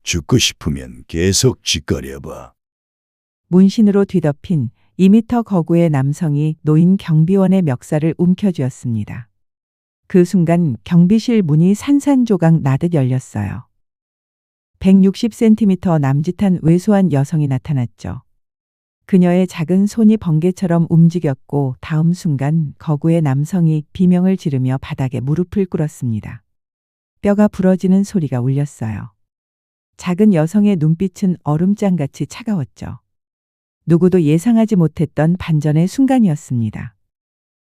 죽고 싶으면 계속 짓거려봐. 문신으로 뒤덮인 2미터 거구의 남성이 노인 경비원의 멱살을 움켜쥐었습니다. 그 순간 경비실 문이 산산조각 나듯 열렸어요. 160cm 남짓한 왜소한 여성이 나타났죠. 그녀의 작은 손이 번개처럼 움직였고 다음 순간 거구의 남성이 비명을 지르며 바닥에 무릎을 꿇었습니다. 뼈가 부러지는 소리가 울렸어요. 작은 여성의 눈빛은 얼음장같이 차가웠죠. 누구도 예상하지 못했던 반전의 순간이었습니다.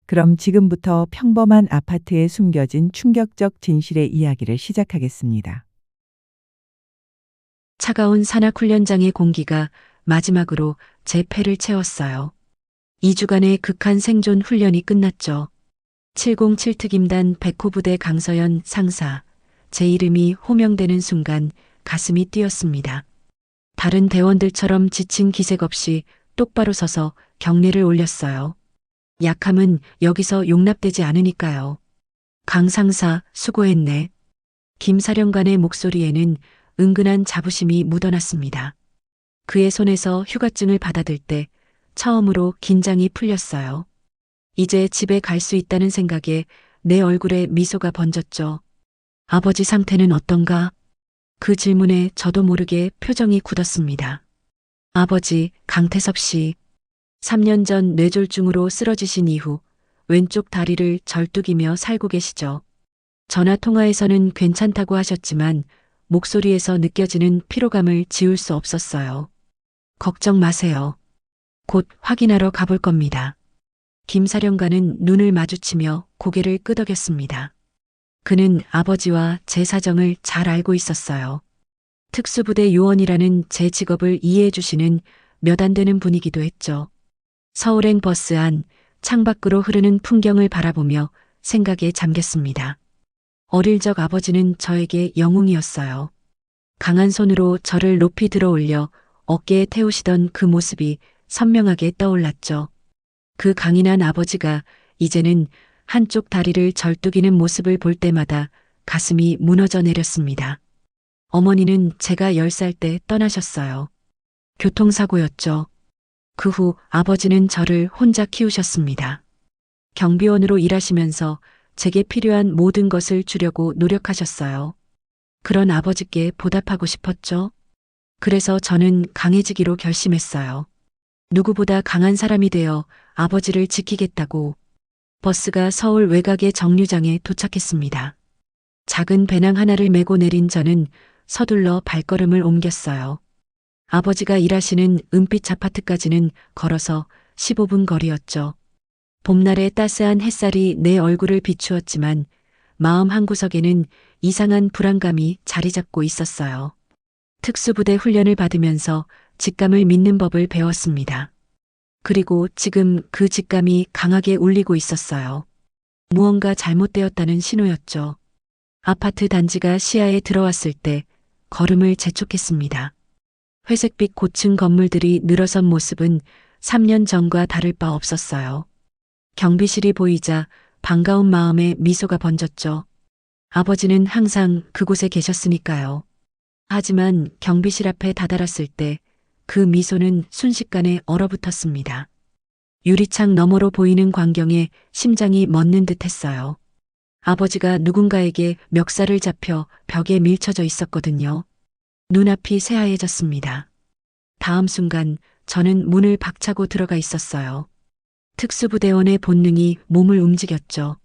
그럼 지금부터 평범한 아파트에 숨겨진 충격적 진실의 이야기를 시작하겠습니다. 차가운 산악훈련장의 공기가 마지막으로 제 폐를 채웠어요. 2주간의 극한 생존 훈련이 끝났죠. 707특임단 백호부대 강서연 상사, 제 이름이 호명되는 순간 가슴이 뛰었습니다. 다른 대원들처럼 지친 기색 없이 똑바로 서서 경례를 올렸어요. 약함은 여기서 용납되지 않으니까요. 강 상사 수고했네. 김 사령관의 목소리에는 은근한 자부심이 묻어났습니다. 그의 손에서 휴가증을 받아들 때 처음으로 긴장이 풀렸어요. 이제 집에 갈 수 있다는 생각에 내 얼굴에 미소가 번졌죠. 아버지 상태는 어떤가? 그 질문에 저도 모르게 표정이 굳었습니다. 아버지 강태섭 씨, 3년 전 뇌졸중으로 쓰러지신 이후 왼쪽 다리를 절뚝이며 살고 계시죠. 전화 통화에서는 괜찮다고 하셨지만 목소리에서 느껴지는 피로감을 지울 수 없었어요. 걱정 마세요. 곧 확인하러 가볼 겁니다. 김 사령관은 눈을 마주치며 고개를 끄덕였습니다. 그는 아버지와 제 사정을 잘 알고 있었어요. 특수부대 요원이라는 제 직업을 이해해 주시는 몇 안 되는 분이기도 했죠. 서울행 버스 안 창밖으로 흐르는 풍경을 바라보며 생각에 잠겼습니다. 어릴 적 아버지는 저에게 영웅이었어요. 강한 손으로 저를 높이 들어 올려 어깨에 태우시던 그 모습이 선명하게 떠올랐죠. 그 강인한 아버지가 이제는 한쪽 다리를 절뚝이는 모습을 볼 때마다 가슴이 무너져 내렸습니다. 어머니는 제가 10살 때 떠나셨어요. 교통사고였죠. 그 후 아버지는 저를 혼자 키우셨습니다. 경비원으로 일하시면서 제게 필요한 모든 것을 주려고 노력하셨어요. 그런 아버지께 보답하고 싶었죠. 그래서 저는 강해지기로 결심했어요. 누구보다 강한 사람이 되어 아버지를 지키겠다고. 버스가 서울 외곽의 정류장에 도착했습니다. 작은 배낭 하나를 메고 내린 저는 서둘러 발걸음을 옮겼어요. 아버지가 일하시는 은빛 아파트까지는 걸어서 15분 거리였죠. 봄날의 따스한 햇살이 내 얼굴을 비추었지만 마음 한구석에는 이상한 불안감이 자리 잡고 있었어요. 특수부대 훈련을 받으면서 직감을 믿는 법을 배웠습니다. 그리고 지금 그 직감이 강하게 울리고 있었어요. 무언가 잘못되었다는 신호였죠. 아파트 단지가 시야에 들어왔을 때 걸음을 재촉했습니다. 회색빛 고층 건물들이 늘어선 모습은 3년 전과 다를 바 없었어요. 경비실이 보이자 반가운 마음에 미소가 번졌죠. 아버지는 항상 그곳에 계셨으니까요. 하지만 경비실 앞에 다다랐을 때 그 미소는 순식간에 얼어붙었습니다. 유리창 너머로 보이는 광경에 심장이 멎는 듯 했어요. 아버지가 누군가에게 멱살을 잡혀 벽에 밀쳐져 있었거든요. 눈앞이 새하얘졌습니다. 다음 순간 저는 문을 박차고 들어가 있었어요. 특수부대원의 본능이 몸을 움직였죠.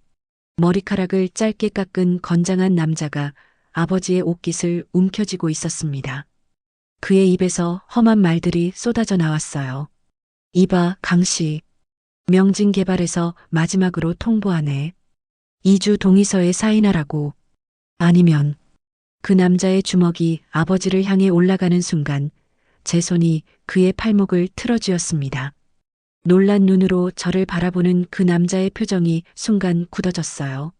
머리카락을 짧게 깎은 건장한 남자가 아버지의 옷깃을 움켜쥐고 있었습니다. 그의 입에서 험한 말들이 쏟아져 나왔어요. 이봐, 강씨. 명진개발에서 마지막으로 통보하네. 2주 동의서에 사인하라고. 아니면 그 남자의 주먹이 아버지를 향해 올라가는 순간 제 손이 그의 팔목을 틀어쥐었습니다. 놀란 눈으로 저를 바라보는 그 남자의 표정이 순간 굳어졌어요.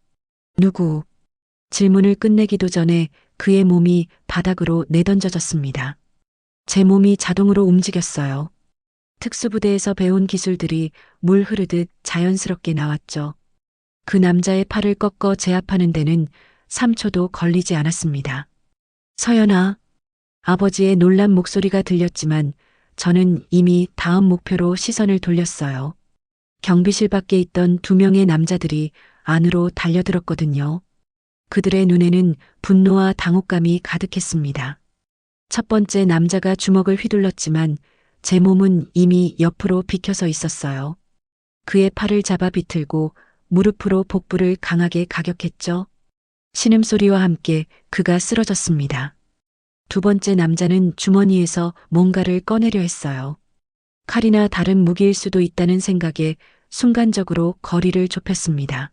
누구? 질문을 끝내기도 전에 그의 몸이 바닥으로 내던져졌습니다. 제 몸이 자동으로 움직였어요. 특수부대에서 배운 기술들이 물 흐르듯 자연스럽게 나왔죠. 그 남자의 팔을 꺾어 제압하는 데는 3초도 걸리지 않았습니다. 서연아. 아버지의 놀란 목소리가 들렸지만 저는 이미 다음 목표로 시선을 돌렸어요. 경비실 밖에 있던 2명의 남자들이 안으로 달려들었거든요. 그들의 눈에는 분노와 당혹감이 가득했습니다. 첫 번째 남자가 주먹을 휘둘렀지만 제 몸은 이미 옆으로 비켜서 있었어요. 그의 팔을 잡아 비틀고 무릎으로 복부를 강하게 가격했죠. 신음소리와 함께 그가 쓰러졌습니다. 두 번째 남자는 주머니에서 뭔가를 꺼내려 했어요. 칼이나 다른 무기일 수도 있다는 생각에 순간적으로 거리를 좁혔습니다.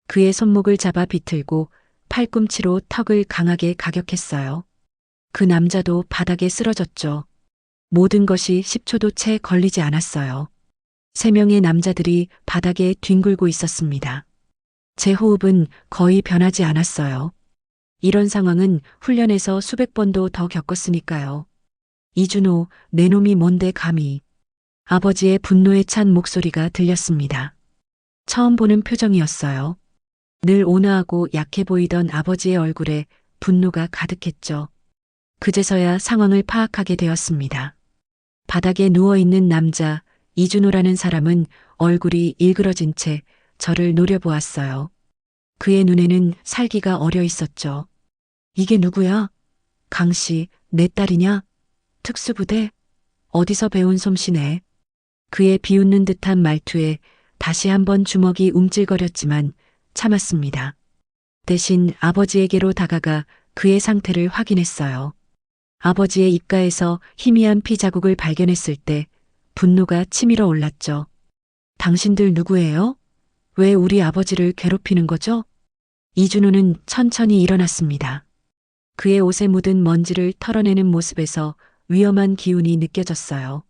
그의 손목을 잡아 비틀고 팔꿈치로 턱을 강하게 가격했어요. 그 남자도 바닥에 쓰러졌죠. 모든 것이 10초도 채 걸리지 않았어요. 3명의 남자들이 바닥에 뒹굴고 있었습니다. 제 호흡은 거의 변하지 않았어요. 이런 상황은 훈련에서 수백 번도 더 겪었으니까요. 이준호, 내 놈이 뭔데 감히. 아버지의 분노에 찬 목소리가 들렸습니다. 처음 보는 표정이었어요. 늘 온화하고 약해 보이던 아버지의 얼굴에 분노가 가득했죠. 그제서야 상황을 파악하게 되었습니다. 바닥에 누워있는 남자, 이준호라는 사람은 얼굴이 일그러진 채 저를 노려보았어요. 그의 눈에는 살기가 어려 있었죠. 이게 누구야? 강씨, 내 딸이냐? 특수부대? 어디서 배운 솜씨네? 그의 비웃는 듯한 말투에 다시 한번 주먹이 움찔거렸지만 참았습니다. 대신 아버지에게로 다가가 그의 상태를 확인했어요. 아버지의 입가에서 희미한 피 자국을 발견했을 때 분노가 치밀어 올랐죠. 당신들 누구예요? 왜 우리 아버지를 괴롭히는 거죠? 이준호는 천천히 일어났습니다. 그의 옷에 묻은 먼지를 털어내는 모습에서 위험한 기운이 느껴졌어요.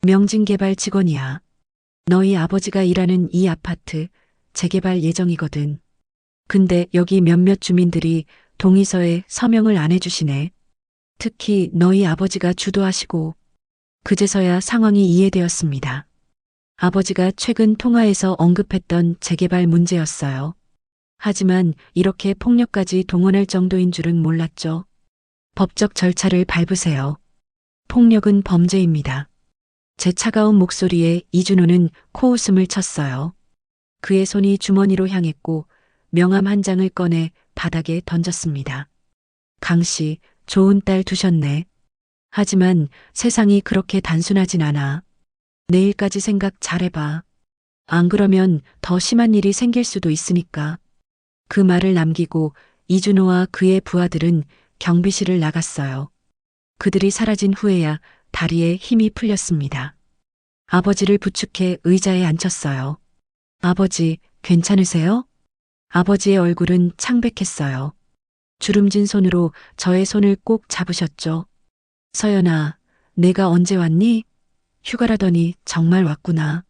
명진개발 직원이야. 너희 아버지가 일하는 이 아파트 재개발 예정이거든. 근데 여기 몇몇 주민들이 동의서에 서명을 안 해주시네. 특히 너희 아버지가 주도하시고. 그제서야 상황이 이해되었습니다. 아버지가 최근 통화에서 언급했던 재개발 문제였어요. 하지만 이렇게 폭력까지 동원할 정도인 줄은 몰랐죠. 법적 절차를 밟으세요. 폭력은 범죄입니다. 제 차가운 목소리에 이준호는 코웃음을 쳤어요. 그의 손이 주머니로 향했고 명함 한 장을 꺼내 바닥에 던졌습니다. 강씨, 좋은 딸 두셨네. 하지만 세상이 그렇게 단순하진 않아. 내일까지 생각 잘해봐. 안 그러면 더 심한 일이 생길 수도 있으니까. 그 말을 남기고 이준호와 그의 부하들은 경비실을 나갔어요. 그들이 사라진 후에야 다리에 힘이 풀렸습니다. 아버지를 부축해 의자에 앉혔어요. 아버지, 괜찮으세요? 아버지의 얼굴은 창백했어요. 주름진 손으로 저의 손을 꼭 잡으셨죠. 서연아, 내가 언제 왔니? 휴가라더니 정말 왔구나.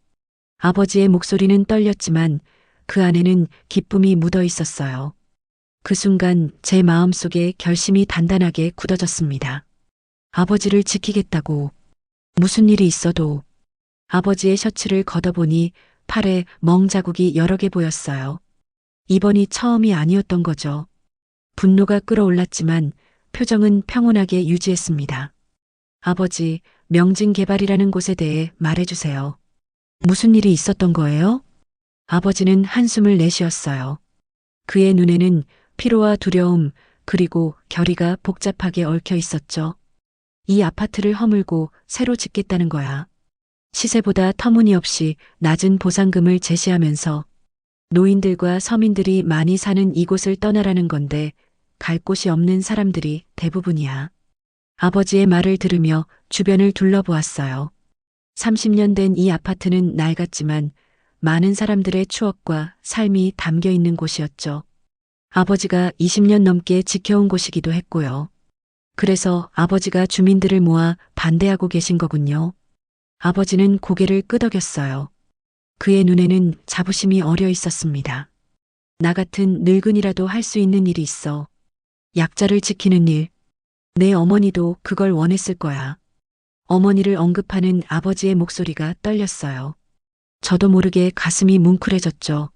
아버지의 목소리는 떨렸지만 그 안에는 기쁨이 묻어 있었어요. 그 순간 제 마음속에 결심이 단단하게 굳어졌습니다. 아버지를 지키겠다고. 무슨 일이 있어도. 아버지의 셔츠를 걷어보니 팔에 멍 자국이 여러 개 보였어요. 이번이 처음이 아니었던 거죠. 분노가 끓어올랐지만 표정은 평온하게 유지했습니다. 아버지, 명진개발이라는 곳에 대해 말해주세요. 무슨 일이 있었던 거예요? 아버지는 한숨을 내쉬었어요. 그의 눈에는 피로와 두려움 그리고 결의가 복잡하게 얽혀 있었죠. 이 아파트를 허물고 새로 짓겠다는 거야. 시세보다 터무니없이 낮은 보상금을 제시하면서 노인들과 서민들이 많이 사는 이곳을 떠나라는 건데 갈 곳이 없는 사람들이 대부분이야. 아버지의 말을 들으며 주변을 둘러보았어요. 30년 된 이 아파트는 낡았지만 많은 사람들의 추억과 삶이 담겨 있는 곳이었죠. 아버지가 20년 넘게 지켜온 곳이기도 했고요. 그래서 아버지가 주민들을 모아 반대하고 계신 거군요. 아버지는 고개를 끄덕였어요. 그의 눈에는 자부심이 어려 있었습니다. 나 같은 늙은이라도 할 수 있는 일이 있어. 약자를 지키는 일. 내 어머니도 그걸 원했을 거야. 어머니를 언급하는 아버지의 목소리가 떨렸어요. 저도 모르게 가슴이 뭉클해졌죠.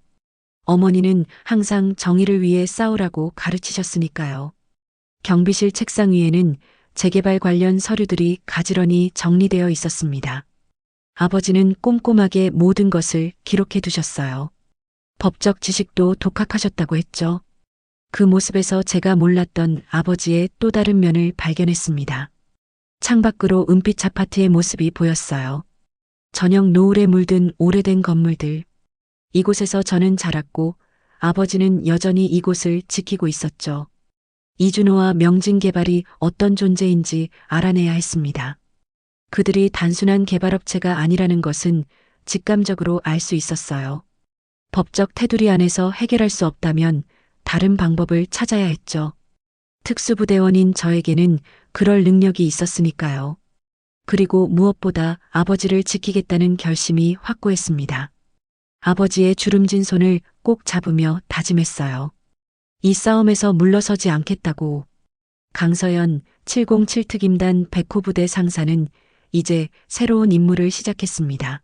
어머니는 항상 정의를 위해 싸우라고 가르치셨으니까요. 경비실 책상 위에는 재개발 관련 서류들이 가지런히 정리되어 있었습니다. 아버지는 꼼꼼하게 모든 것을 기록해 두셨어요. 법적 지식도 독학하셨다고 했죠. 그 모습에서 제가 몰랐던 아버지의 또 다른 면을 발견했습니다. 창밖으로 은빛 아파트의 모습이 보였어요. 저녁 노을에 물든 오래된 건물들. 이곳에서 저는 자랐고 아버지는 여전히 이곳을 지키고 있었죠. 이준호와 명진개발이 어떤 존재인지 알아내야 했습니다. 그들이 단순한 개발업체가 아니라는 것은 직감적으로 알 수 있었어요. 법적 테두리 안에서 해결할 수 없다면 다른 방법을 찾아야 했죠. 특수부대원인 저에게는 그럴 능력이 있었으니까요. 그리고 무엇보다 아버지를 지키겠다는 결심이 확고했습니다. 아버지의 주름진 손을 꼭 잡으며 다짐했어요. 이 싸움에서 물러서지 않겠다고. 강서연 707특임단 백호부대 상사는 이제 새로운 임무를 시작했습니다.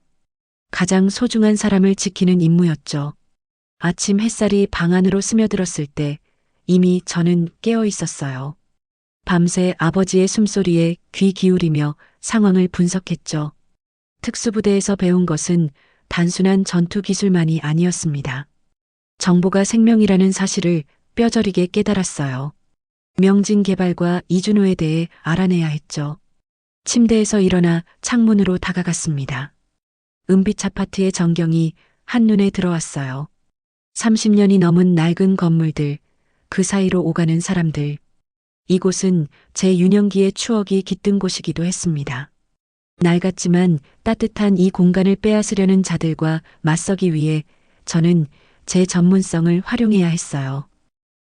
가장 소중한 사람을 지키는 임무였죠. 아침 햇살이 방 안으로 스며들었을 때 이미 저는 깨어 있었어요. 밤새 아버지의 숨소리에 귀 기울이며 상황을 분석했죠. 특수부대에서 배운 것은 단순한 전투 기술만이 아니었습니다. 정보가 생명이라는 사실을 뼈저리게 깨달았어요. 명진개발과 이준호에 대해 알아내야 했죠. 침대에서 일어나 창문으로 다가갔습니다. 은빛 아파트의 전경이 한눈에 들어왔어요. 30년이 넘은 낡은 건물들, 그 사이로 오가는 사람들. 이곳은 제 유년기의 추억이 깃든 곳이기도 했습니다. 낡았지만 따뜻한 이 공간을 빼앗으려는 자들과 맞서기 위해 저는 제 전문성을 활용해야 했어요.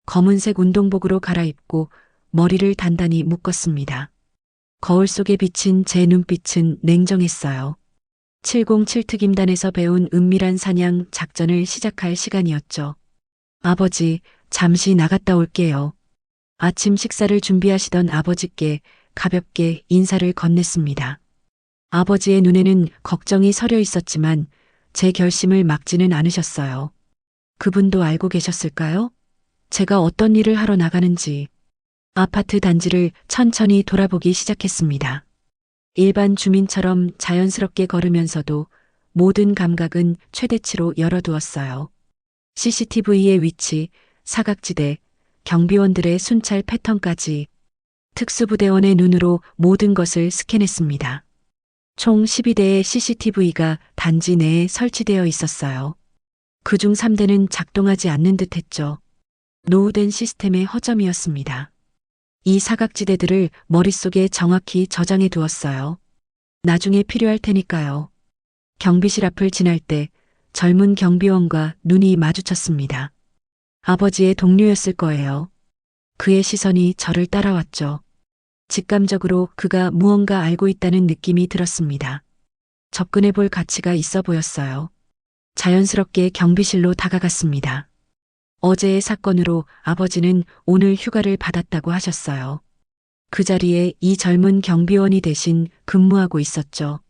검은색 운동복으로 갈아입고 머리를 단단히 묶었습니다. 거울 속에 비친 제 눈빛은 냉정했어요. 707특임단에서 배운 은밀한 사냥 작전을 시작할 시간이었죠. 아버지, 잠시 나갔다 올게요. 아침 식사를 준비하시던 아버지께 가볍게 인사를 건넸습니다. 아버지의 눈에는 걱정이 서려 있었지만 제 결심을 막지는 않으셨어요. 그분도 알고 계셨을까요? 제가 어떤 일을 하러 나가는지. 아파트 단지를 천천히 돌아보기 시작했습니다. 일반 주민처럼 자연스럽게 걸으면서도 모든 감각은 최대치로 열어두었어요. CCTV의 위치, 사각지대, 경비원들의 순찰 패턴까지 특수부대원의 눈으로 모든 것을 스캔했습니다. 총 12대의 CCTV가 단지 내에 설치되어 있었어요. 그중 3대는 작동하지 않는 듯 했죠. 노후된 시스템의 허점이었습니다. 이 사각지대들을 머릿속에 정확히 저장해 두었어요. 나중에 필요할 테니까요. 경비실 앞을 지날 때 젊은 경비원과 눈이 마주쳤습니다. 아버지의 동료였을 거예요. 그의 시선이 저를 따라왔죠. 직감적으로 그가 무언가 알고 있다는 느낌이 들었습니다. 접근해 볼 가치가 있어 보였어요. 자연스럽게 경비실로 다가갔습니다. 어제의 사건으로 아버지는 오늘 휴가를 받았다고 하셨어요. 그 자리에 이 젊은 경비원이 대신 근무하고 있었죠.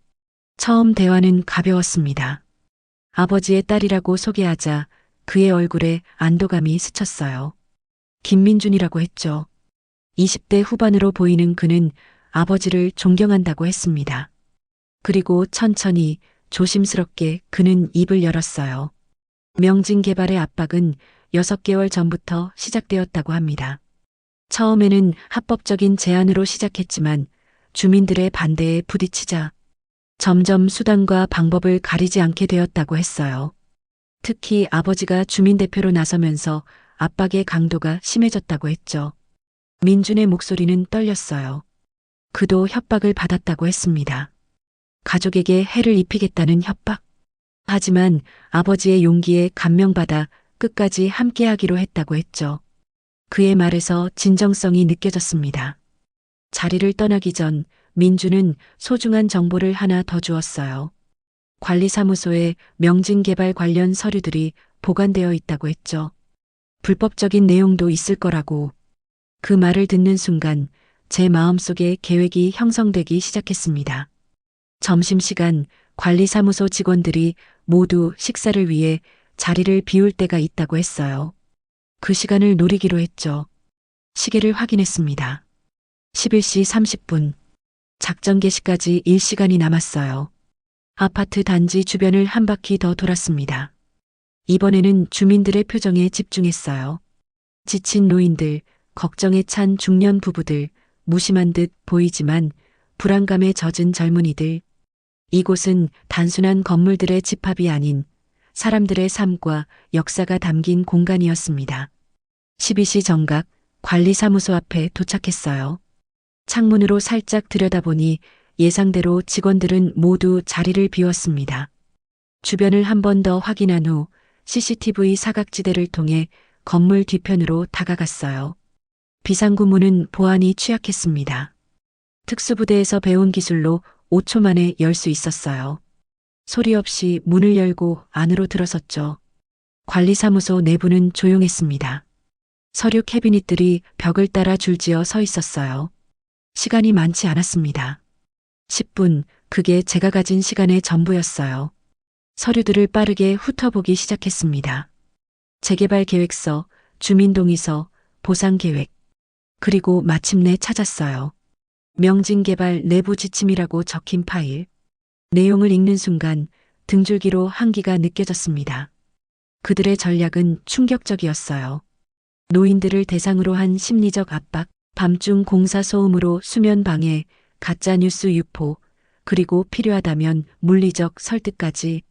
처음 대화는 가벼웠습니다. 아버지의 딸이라고 소개하자 그의 얼굴에 안도감이 스쳤어요. 김민준이라고 했죠. 20대 후반으로 보이는 그는 아버지를 존경한다고 했습니다. 그리고 천천히 조심스럽게 그는 입을 열었어요. 명진개발의 압박은 6개월 전부터 시작되었다고 합니다. 처음에는 합법적인 제안으로 시작했지만 주민들의 반대에 부딪히자 점점 수단과 방법을 가리지 않게 되었다고 했어요. 특히 아버지가 주민대표로 나서면서 압박의 강도가 심해졌다고 했죠. 민준의 목소리는 떨렸어요. 그도 협박을 받았다고 했습니다. 가족에게 해를 입히겠다는 협박. 하지만 아버지의 용기에 감명받아 끝까지 함께하기로 했다고 했죠. 그의 말에서 진정성이 느껴졌습니다. 자리를 떠나기 전 민주는 소중한 정보를 하나 더 주었어요. 관리사무소에 명진개발 관련 서류들이 보관되어 있다고 했죠. 불법적인 내용도 있을 거라고. 그 말을 듣는 순간 제 마음속에 계획이 형성되기 시작했습니다. 점심시간 관리사무소 직원들이 모두 식사를 위해 자리를 비울 때가 있다고 했어요. 그 시간을 노리기로 했죠. 시계를 확인했습니다. 11시 30분. 작전 개시까지 1시간이 남았어요. 아파트 단지 주변을 한 바퀴 더 돌았습니다. 이번에는 주민들의 표정에 집중했어요. 지친 노인들, 걱정에 찬 중년 부부들, 무심한 듯 보이지만 불안감에 젖은 젊은이들. 이곳은 단순한 건물들의 집합이 아닌 사람들의 삶과 역사가 담긴 공간이었습니다. 12시 정각 관리사무소 앞에 도착했어요. 창문으로 살짝 들여다보니 예상대로 직원들은 모두 자리를 비웠습니다. 주변을 한 번 더 확인한 후 CCTV 사각지대를 통해 건물 뒤편으로 다가갔어요. 비상구문은 보안이 취약했습니다. 특수부대에서 배운 기술로 5초 만에 열 수 있었어요. 소리 없이 문을 열고 안으로 들어섰죠. 관리사무소 내부는 조용했습니다. 서류 캐비닛들이 벽을 따라 줄지어 서 있었어요. 시간이 많지 않았습니다. 10분, 그게 제가 가진 시간의 전부였어요. 서류들을 빠르게 훑어보기 시작했습니다. 재개발 계획서, 주민동의서, 보상계획. 그리고 마침내 찾았어요. 명진개발 내부 지침이라고 적힌 파일. 내용을 읽는 순간 등줄기로 한기가 느껴졌습니다. 그들의 전략은 충격적이었어요. 노인들을 대상으로 한 심리적 압박, 밤중 공사 소음으로 수면 방해, 가짜뉴스 유포, 그리고 필요하다면 물리적 설득까지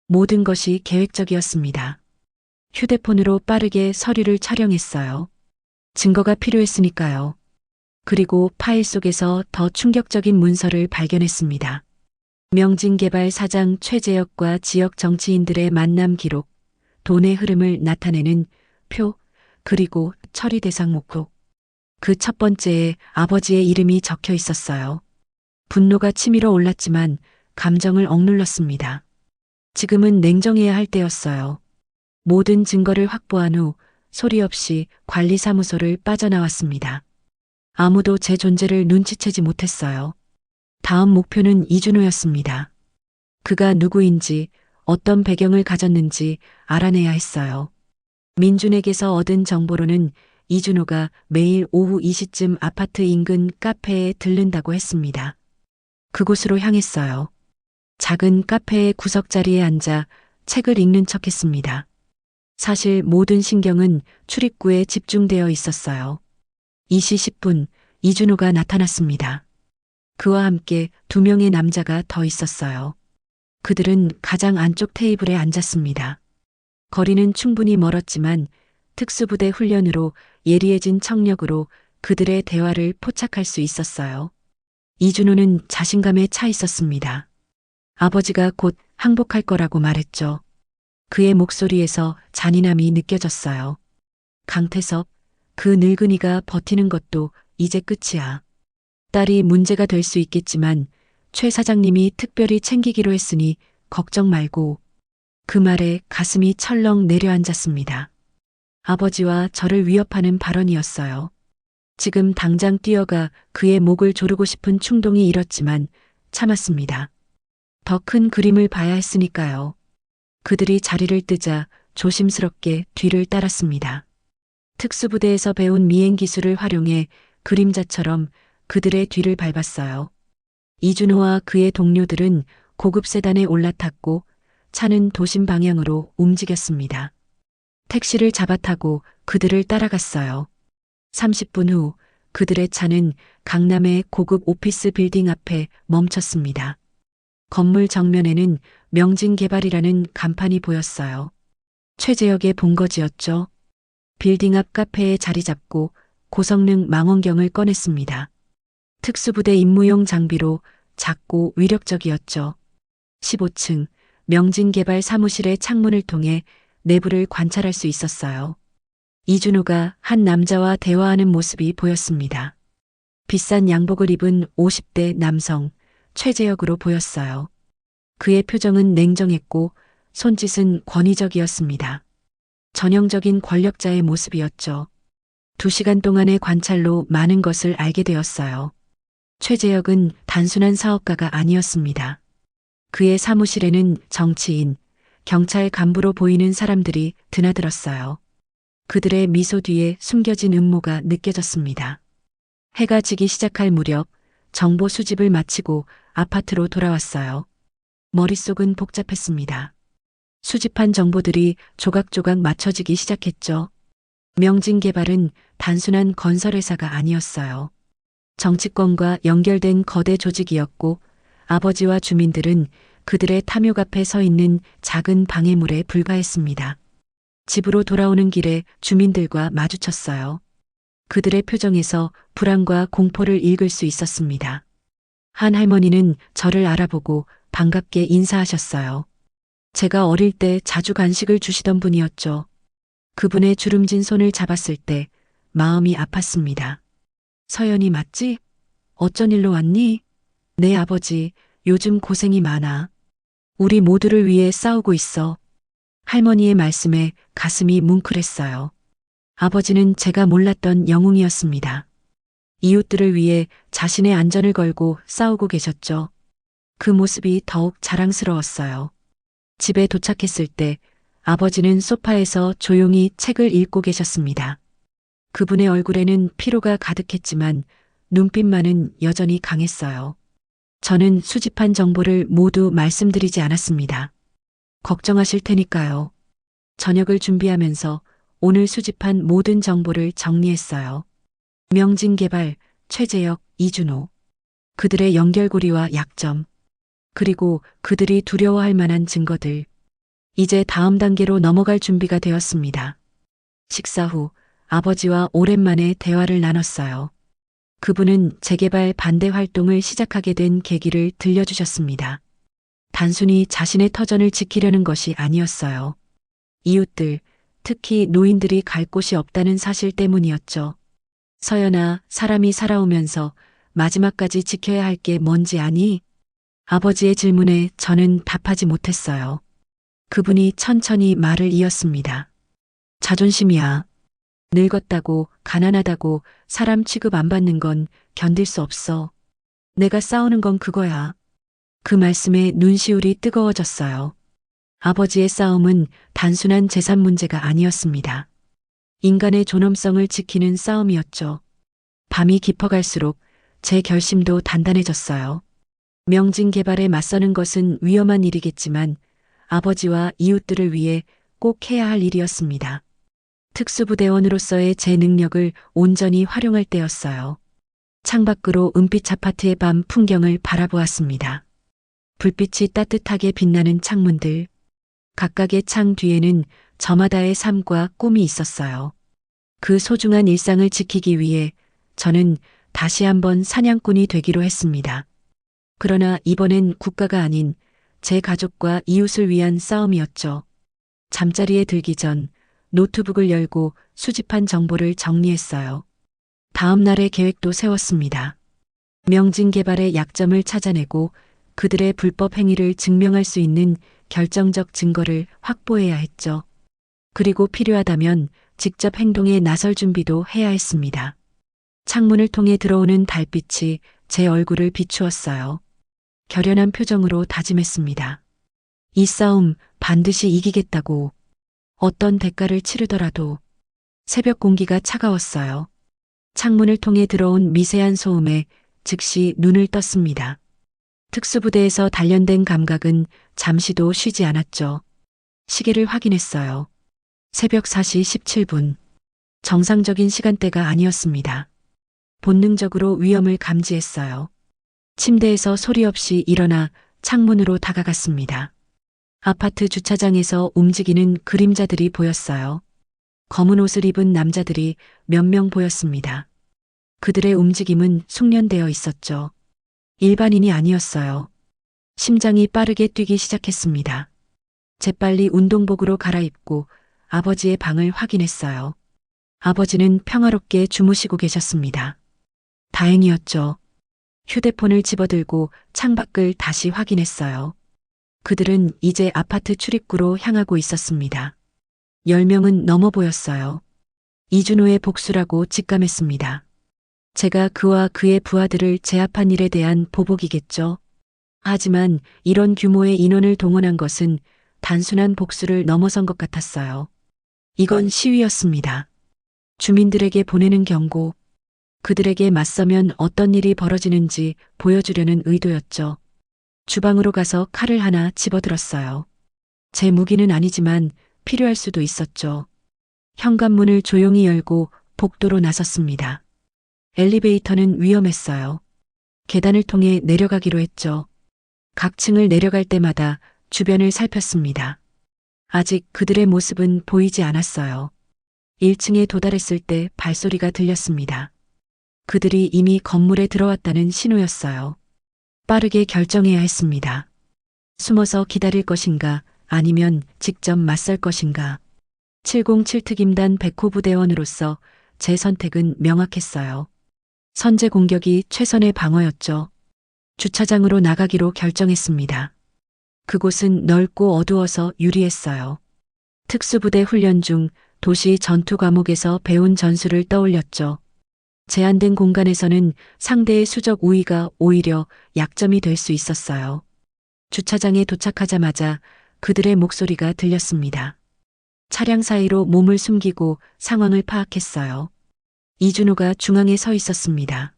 모든 것이 계획적이었습니다. 휴대폰으로 빠르게 서류를 촬영했어요. 증거가 필요했으니까요. 그리고 파일 속에서 더 충격적인 문서를 발견했습니다. 명진개발 사장 최재혁과 지역 정치인들의 만남 기록, 돈의 흐름을 나타내는 표, 그리고 처리 대상 목록. 그 첫 번째에 아버지의 이름이 적혀 있었어요. 분노가 치밀어 올랐지만 감정을 억눌렀습니다. 지금은 냉정해야 할 때였어요. 모든 증거를 확보한 후 소리 없이 관리사무소를 빠져나왔습니다. 아무도 제 존재를 눈치채지 못했어요. 다음 목표는 이준호였습니다. 그가 누구인지, 어떤 배경을 가졌는지 알아내야 했어요. 민준에게서 얻은 정보로는 이준호가 매일 오후 2시쯤 아파트 인근 카페에 들른다고 했습니다. 그곳으로 향했어요. 작은 카페의 구석자리에 앉아 책을 읽는 척 했습니다. 사실 모든 신경은 출입구에 집중되어 있었어요. 2시 10분, 이준호가 나타났습니다. 그와 함께 2명의 남자가 더 있었어요. 그들은 가장 안쪽 테이블에 앉았습니다. 거리는 충분히 멀었지만 특수부대 훈련으로 예리해진 청력으로 그들의 대화를 포착할 수 있었어요. 이준호는 자신감에 차 있었습니다. 아버지가 곧 항복할 거라고 말했죠. 그의 목소리에서 잔인함이 느껴졌어요. 강태섭, 그 늙은이가 버티는 것도 이제 끝이야. 딸이 문제가 될 수 있겠지만 최 사장님이 특별히 챙기기로 했으니 걱정 말고. 그 말에 가슴이 철렁 내려앉았습니다. 아버지와 저를 위협하는 발언이었어요. 지금 당장 뛰어가 그의 목을 조르고 싶은 충동이 일었지만 참았습니다. 더 큰 그림을 봐야 했으니까요. 그들이 자리를 뜨자 조심스럽게 뒤를 따랐습니다. 특수부대에서 배운 미행 기술을 활용해 그림자처럼 그들의 뒤를 밟았어요. 이준호와 그의 동료들은 고급 세단에 올라탔고 차는 도심 방향으로 움직였습니다. 택시를 잡아타고 그들을 따라갔어요. 30분 후 그들의 차는 강남의 고급 오피스 빌딩 앞에 멈췄습니다. 건물 정면에는 명진개발이라는 간판이 보였어요. 최재혁의 본거지였죠. 빌딩 앞 카페에 자리 잡고 고성능 망원경을 꺼냈습니다. 특수부대 임무용 장비로 작고 위력적이었죠. 15층 명진개발 사무실의 창문을 통해 내부를 관찰할 수 있었어요. 이준호가 한 남자와 대화하는 모습이 보였습니다. 비싼 양복을 입은 50대 남성 최재혁으로 보였어요. 그의 표정은 냉정했고 손짓은 권위적이었습니다. 전형적인 권력자의 모습이었죠. 2시간 동안의 관찰로 많은 것을 알게 되었어요. 최재혁은 단순한 사업가가 아니었습니다. 그의 사무실에는 정치인, 경찰 간부로 보이는 사람들이 드나들었어요. 그들의 미소 뒤에 숨겨진 음모가 느껴졌습니다. 해가 지기 시작할 무렵 정보 수집을 마치고 아파트로 돌아왔어요. 머릿속은 복잡했습니다. 수집한 정보들이 조각조각 맞춰지기 시작했죠. 명진개발은 단순한 건설회사가 아니었어요. 정치권과 연결된 거대 조직이었고 아버지와 주민들은 그들의 탐욕 앞에 서 있는 작은 방해물에 불과했습니다. 집으로 돌아오는 길에 주민들과 마주쳤어요. 그들의 표정에서 불안과 공포를 읽을 수 있었습니다. 한 할머니는 저를 알아보고 반갑게 인사하셨어요. 제가 어릴 때 자주 간식을 주시던 분이었죠. 그분의 주름진 손을 잡았을 때 마음이 아팠습니다. 서연이 맞지? 어쩐 일로 왔니? 네, 아버지, 요즘 고생이 많아. 우리 모두를 위해 싸우고 있어. 할머니의 말씀에 가슴이 뭉클했어요. 아버지는 제가 몰랐던 영웅이었습니다. 이웃들을 위해 자신의 안전을 걸고 싸우고 계셨죠. 그 모습이 더욱 자랑스러웠어요. 집에 도착했을 때 아버지는 소파에서 조용히 책을 읽고 계셨습니다. 그분의 얼굴에는 피로가 가득했지만 눈빛만은 여전히 강했어요. 저는 수집한 정보를 모두 말씀드리지 않았습니다. 걱정하실 테니까요. 저녁을 준비하면서 오늘 수집한 모든 정보를 정리했어요. 명진개발, 최재혁, 이준호. 그들의 연결고리와 약점. 그리고 그들이 두려워할 만한 증거들. 이제 다음 단계로 넘어갈 준비가 되었습니다. 식사 후 아버지와 오랜만에 대화를 나눴어요. 그분은 재개발 반대 활동을 시작하게 된 계기를 들려주셨습니다. 단순히 자신의 터전을 지키려는 것이 아니었어요. 이웃들, 특히 노인들이 갈 곳이 없다는 사실 때문이었죠. 서연아, 사람이 살아오면서 마지막까지 지켜야 할 게 뭔지 아니? 아버지의 질문에 저는 답하지 못했어요. 그분이 천천히 말을 이었습니다. 자존심이야. 늙었다고, 가난하다고 사람 취급 안 받는 건 견딜 수 없어. 내가 싸우는 건 그거야. 그 말씀에 눈시울이 뜨거워졌어요. 아버지의 싸움은 단순한 재산 문제가 아니었습니다. 인간의 존엄성을 지키는 싸움이었죠. 밤이 깊어갈수록 제 결심도 단단해졌어요. 명진개발에 맞서는 것은 위험한 일이겠지만 아버지와 이웃들을 위해 꼭 해야 할 일이었습니다. 특수부대원으로서의 제 능력을 온전히 활용할 때였어요. 창밖으로 은빛 아파트의 밤 풍경을 바라보았습니다. 불빛이 따뜻하게 빛나는 창문들. 각각의 창 뒤에는 저마다의 삶과 꿈이 있었어요. 그 소중한 일상을 지키기 위해 저는 다시 한번 사냥꾼이 되기로 했습니다. 그러나 이번엔 국가가 아닌 제 가족과 이웃을 위한 싸움이었죠. 잠자리에 들기 전 노트북을 열고 수집한 정보를 정리했어요. 다음 날의 계획도 세웠습니다. 명진개발의 약점을 찾아내고 그들의 불법 행위를 증명할 수 있는 결정적 증거를 확보해야 했죠. 그리고 필요하다면 직접 행동에 나설 준비도 해야 했습니다. 창문을 통해 들어오는 달빛이 제 얼굴을 비추었어요. 결연한 표정으로 다짐했습니다. 이 싸움 반드시 이기겠다고. 어떤 대가를 치르더라도. 새벽 공기가 차가웠어요. 창문을 통해 들어온 미세한 소음에 즉시 눈을 떴습니다. 특수부대에서 단련된 감각은 잠시도 쉬지 않았죠. 시계를 확인했어요. 새벽 4시 17분. 정상적인 시간대가 아니었습니다. 본능적으로 위험을 감지했어요. 침대에서 소리 없이 일어나 창문으로 다가갔습니다. 아파트 주차장에서 움직이는 그림자들이 보였어요. 검은 옷을 입은 남자들이 몇 명 보였습니다. 그들의 움직임은 숙련되어 있었죠. 일반인이 아니었어요. 심장이 빠르게 뛰기 시작했습니다. 재빨리 운동복으로 갈아입고 아버지의 방을 확인했어요. 아버지는 평화롭게 주무시고 계셨습니다. 다행이었죠. 휴대폰을 집어들고 창밖을 다시 확인했어요. 그들은 이제 아파트 출입구로 향하고 있었습니다. 10명은 넘어 보였어요. 이준호의 복수라고 직감했습니다. 제가 그와 그의 부하들을 제압한 일에 대한 보복이겠죠. 하지만 이런 규모의 인원을 동원한 것은 단순한 복수를 넘어선 것 같았어요. 이건 시위였습니다. 주민들에게 보내는 경고. 그들에게 맞서면 어떤 일이 벌어지는지 보여주려는 의도였죠. 주방으로 가서 칼을 하나 집어들었어요. 제 무기는 아니지만 필요할 수도 있었죠. 현관문을 조용히 열고 복도로 나섰습니다. 엘리베이터는 위험했어요. 계단을 통해 내려가기로 했죠. 각 층을 내려갈 때마다 주변을 살폈습니다. 아직 그들의 모습은 보이지 않았어요. 1층에 도달했을 때 발소리가 들렸습니다. 그들이 이미 건물에 들어왔다는 신호였어요. 빠르게 결정해야 했습니다. 숨어서 기다릴 것인가 아니면 직접 맞설 것인가. 707 특임단 백호 부대원으로서 제 선택은 명확했어요. 선제 공격이 최선의 방어였죠. 주차장으로 나가기로 결정했습니다. 그곳은 넓고 어두워서 유리했어요. 특수부대 훈련 중 도시 전투 과목에서 배운 전술을 떠올렸죠. 제한된 공간에서는 상대의 수적 우위가 오히려 약점이 될 수 있었어요. 주차장에 도착하자마자 그들의 목소리가 들렸습니다. 차량 사이로 몸을 숨기고 상황을 파악했어요. 이준호가 중앙에 서 있었습니다.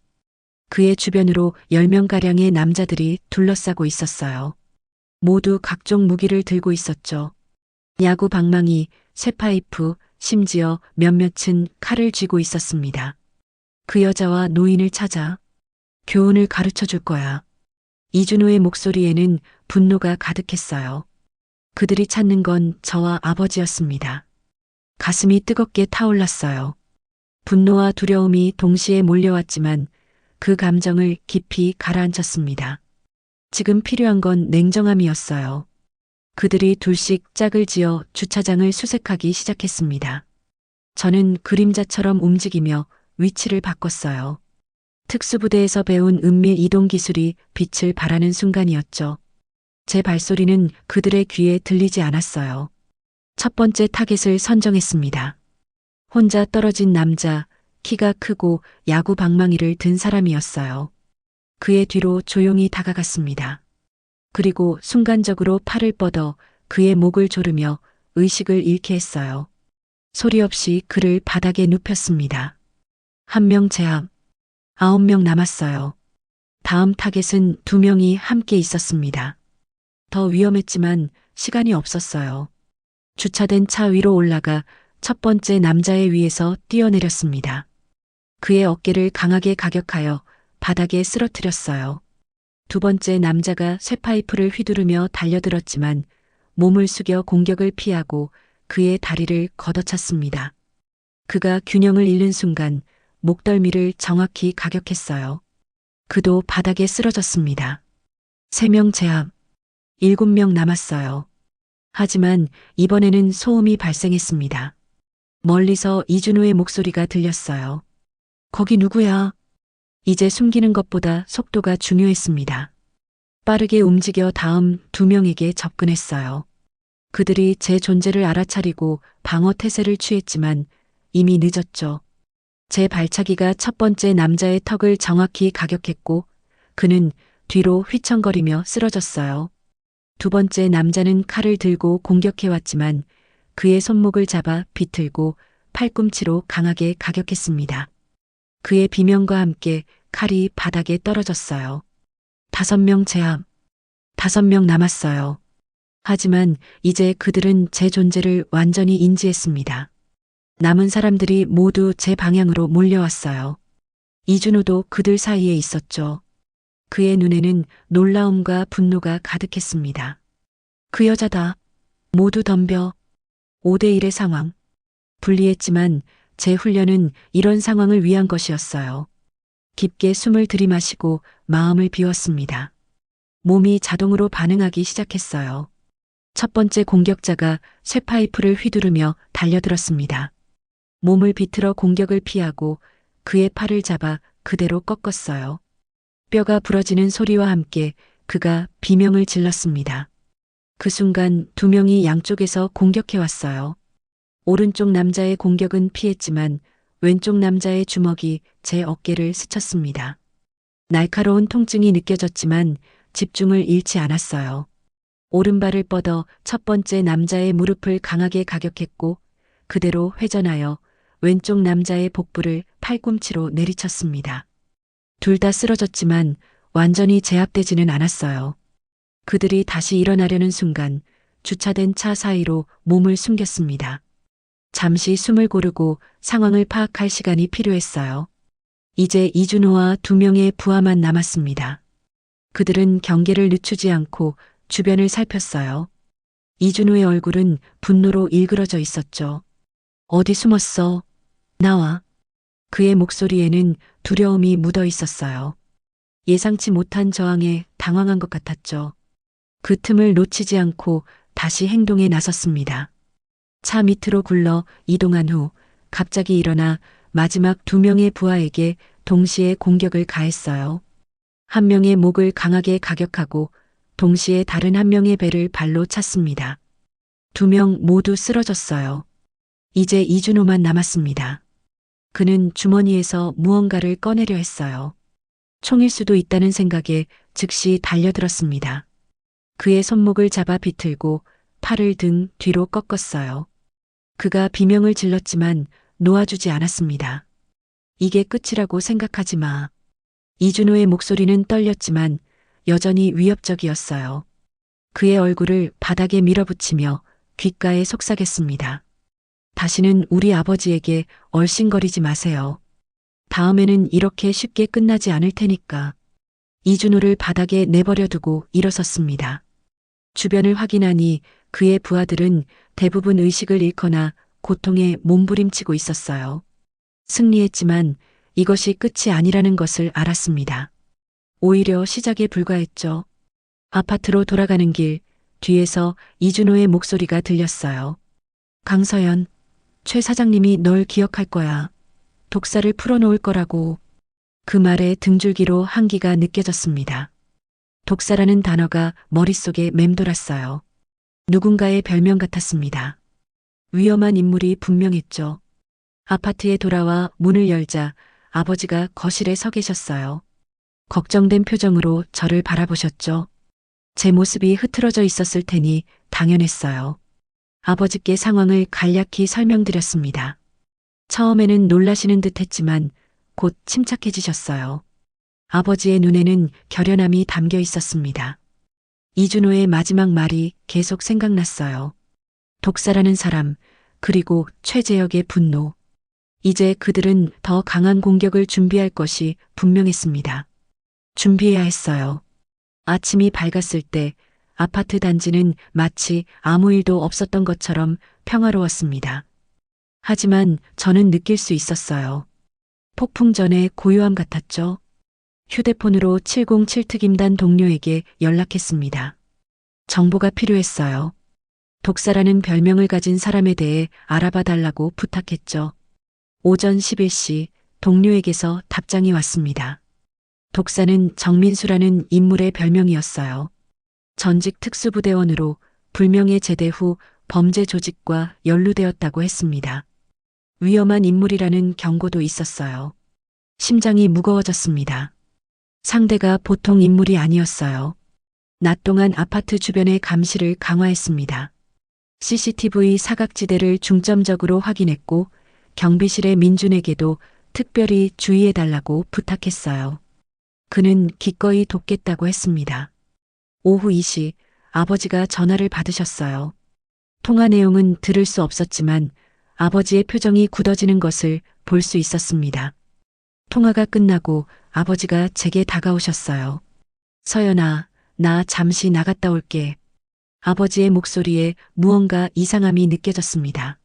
그의 주변으로 10명가량의 남자들이 둘러싸고 있었어요. 모두 각종 무기를 들고 있었죠. 야구 방망이, 쇠파이프, 심지어 몇몇은 칼을 쥐고 있었습니다. 그 여자와 노인을 찾아 교훈을 가르쳐 줄 거야. 이준호의 목소리에는 분노가 가득했어요. 그들이 찾는 건 저와 아버지였습니다. 가슴이 뜨겁게 타올랐어요. 분노와 두려움이 동시에 몰려왔지만 그 감정을 깊이 가라앉혔습니다. 지금 필요한 건 냉정함이었어요. 그들이 둘씩 짝을 지어 주차장을 수색하기 시작했습니다. 저는 그림자처럼 움직이며 위치를 바꿨어요. 특수부대에서 배운 은밀 이동 기술이 빛을 발하는 순간이었죠. 제 발소리는 그들의 귀에 들리지 않았어요. 첫 번째 타겟을 선정했습니다. 혼자 떨어진 남자, 키가 크고 야구 방망이를 든 사람이었어요. 그의 뒤로 조용히 다가갔습니다. 그리고 순간적으로 팔을 뻗어 그의 목을 조르며 의식을 잃게 했어요. 소리 없이 그를 바닥에 눕혔습니다. 1명 제압. 9명 남았어요. 다음 타겟은 2명이 함께 있었습니다. 더 위험했지만 시간이 없었어요. 주차된 차 위로 올라가 첫 번째 남자의 위에서 뛰어내렸습니다. 그의 어깨를 강하게 가격하여 바닥에 쓰러뜨렸어요. 두 번째 남자가 쇠파이프를 휘두르며 달려들었지만 몸을 숙여 공격을 피하고 그의 다리를 걷어찼습니다. 그가 균형을 잃는 순간 목덜미를 정확히 가격했어요. 그도 바닥에 쓰러졌습니다. 3명 제압. 7명 남았어요. 하지만 이번에는 소음이 발생했습니다. 멀리서 이준호의 목소리가 들렸어요. 거기 누구야? 이제 숨기는 것보다 속도가 중요했습니다. 빠르게 움직여 다음 2명에게 접근했어요. 그들이 제 존재를 알아차리고 방어 태세를 취했지만 이미 늦었죠. 제 발차기가 첫 번째 남자의 턱을 정확히 가격했고 그는 뒤로 휘청거리며 쓰러졌어요. 두 번째 남자는 칼을 들고 공격해왔지만 그의 손목을 잡아 비틀고 팔꿈치로 강하게 가격했습니다. 그의 비명과 함께 칼이 바닥에 떨어졌어요. 5명 제압. 5명 남았어요. 하지만 이제 그들은 제 존재를 완전히 인지했습니다. 남은 사람들이 모두 제 방향으로 몰려왔어요. 이준호도 그들 사이에 있었죠. 그의 눈에는 놀라움과 분노가 가득했습니다. 그 여자다. 모두 덤벼. 5대1의 상황. 불리했지만 제 훈련은 이런 상황을 위한 것이었어요. 깊게 숨을 들이마시고 마음을 비웠습니다. 몸이 자동으로 반응하기 시작했어요. 첫 번째 공격자가 쇠파이프를 휘두르며 달려들었습니다. 몸을 비틀어 공격을 피하고 그의 팔을 잡아 그대로 꺾었어요. 뼈가 부러지는 소리와 함께 그가 비명을 질렀습니다. 그 순간 2명이 양쪽에서 공격해왔어요. 오른쪽 남자의 공격은 피했지만 왼쪽 남자의 주먹이 제 어깨를 스쳤습니다. 날카로운 통증이 느껴졌지만 집중을 잃지 않았어요. 오른발을 뻗어 첫 번째 남자의 무릎을 강하게 가격했고 그대로 회전하여 왼쪽 남자의 복부를 팔꿈치로 내리쳤습니다. 둘 다 쓰러졌지만 완전히 제압되지는 않았어요. 그들이 다시 일어나려는 순간 주차된 차 사이로 몸을 숨겼습니다. 잠시 숨을 고르고 상황을 파악할 시간이 필요했어요. 이제 이준호와 두 명의 부하만 남았습니다. 그들은 경계를 늦추지 않고 주변을 살폈어요. 이준호의 얼굴은 분노로 일그러져 있었죠. 어디 숨었어? 나와. 그의 목소리에는 두려움이 묻어 있었어요. 예상치 못한 저항에 당황한 것 같았죠. 그 틈을 놓치지 않고 다시 행동에 나섰습니다. 차 밑으로 굴러 이동한 후 갑자기 일어나 마지막 두 명의 부하에게 동시에 공격을 가했어요. 한 명의 목을 강하게 가격하고 동시에 다른 한 명의 배를 발로 찼습니다. 두 명 모두 쓰러졌어요. 이제 이준호만 남았습니다. 그는 주머니에서 무언가를 꺼내려 했어요. 총일 수도 있다는 생각에 즉시 달려들었습니다. 그의 손목을 잡아 비틀고 팔을 등 뒤로 꺾었어요. 그가 비명을 질렀지만 놓아주지 않았습니다. 이게 끝이라고 생각하지 마. 이준호의 목소리는 떨렸지만 여전히 위협적이었어요. 그의 얼굴을 바닥에 밀어붙이며 귓가에 속삭였습니다. 다시는 우리 아버지에게 얼씬거리지 마세요. 다음에는 이렇게 쉽게 끝나지 않을 테니까. 이준호를 바닥에 내버려 두고 일어섰습니다. 주변을 확인하니 그의 부하들은 대부분 의식을 잃거나 고통에 몸부림치고 있었어요. 승리했지만 이것이 끝이 아니라는 것을 알았습니다. 오히려 시작에 불과했죠. 아파트로 돌아가는 길 뒤에서 이준호의 목소리가 들렸어요. 강서연, 최 사장님이 널 기억할 거야. 독사를 풀어놓을 거라고. 그 말에 등줄기로 한기가 느껴졌습니다. 독사라는 단어가 머릿속에 맴돌았어요. 누군가의 별명 같았습니다. 위험한 인물이 분명했죠. 아파트에 돌아와 문을 열자 아버지가 거실에 서 계셨어요. 걱정된 표정으로 저를 바라보셨죠. 제 모습이 흐트러져 있었을 테니 당연했어요. 아버지께 상황을 간략히 설명드렸습니다. 처음에는 놀라시는 듯 했지만 곧 침착해지셨어요. 아버지의 눈에는 결연함이 담겨 있었습니다. 이준호의 마지막 말이 계속 생각났어요. 독사라는 사람, 그리고 최재혁의 분노. 이제 그들은 더 강한 공격을 준비할 것이 분명했습니다. 준비해야 했어요. 아침이 밝았을 때 아파트 단지는 마치 아무 일도 없었던 것처럼 평화로웠습니다. 하지만 저는 느낄 수 있었어요. 폭풍 전의 고요함 같았죠. 휴대폰으로 707 특임단 동료에게 연락했습니다. 정보가 필요했어요. 독사라는 별명을 가진 사람에 대해 알아봐 달라고 부탁했죠. 오전 11시 동료에게서 답장이 왔습니다. 독사는 정민수라는 인물의 별명이었어요. 전직 특수부대원으로 불명예 제대 후 범죄 조직과 연루되었다고 했습니다. 위험한 인물이라는 경고도 있었어요. 심장이 무거워졌습니다. 상대가 보통 인물이 아니었어요. 낮 동안 아파트 주변의 감시를 강화했습니다. CCTV 사각지대를 중점적으로 확인했고 경비실의 민준에게도 특별히 주의해달라고 부탁했어요. 그는 기꺼이 돕겠다고 했습니다. 오후 2시 아버지가 전화를 받으셨어요. 통화 내용은 들을 수 없었지만 아버지의 표정이 굳어지는 것을 볼 수 있었습니다. 통화가 끝나고 아버지가 제게 다가오셨어요. 서연아, 나 잠시 나갔다 올게. 아버지의 목소리에 무언가 이상함이 느껴졌습니다.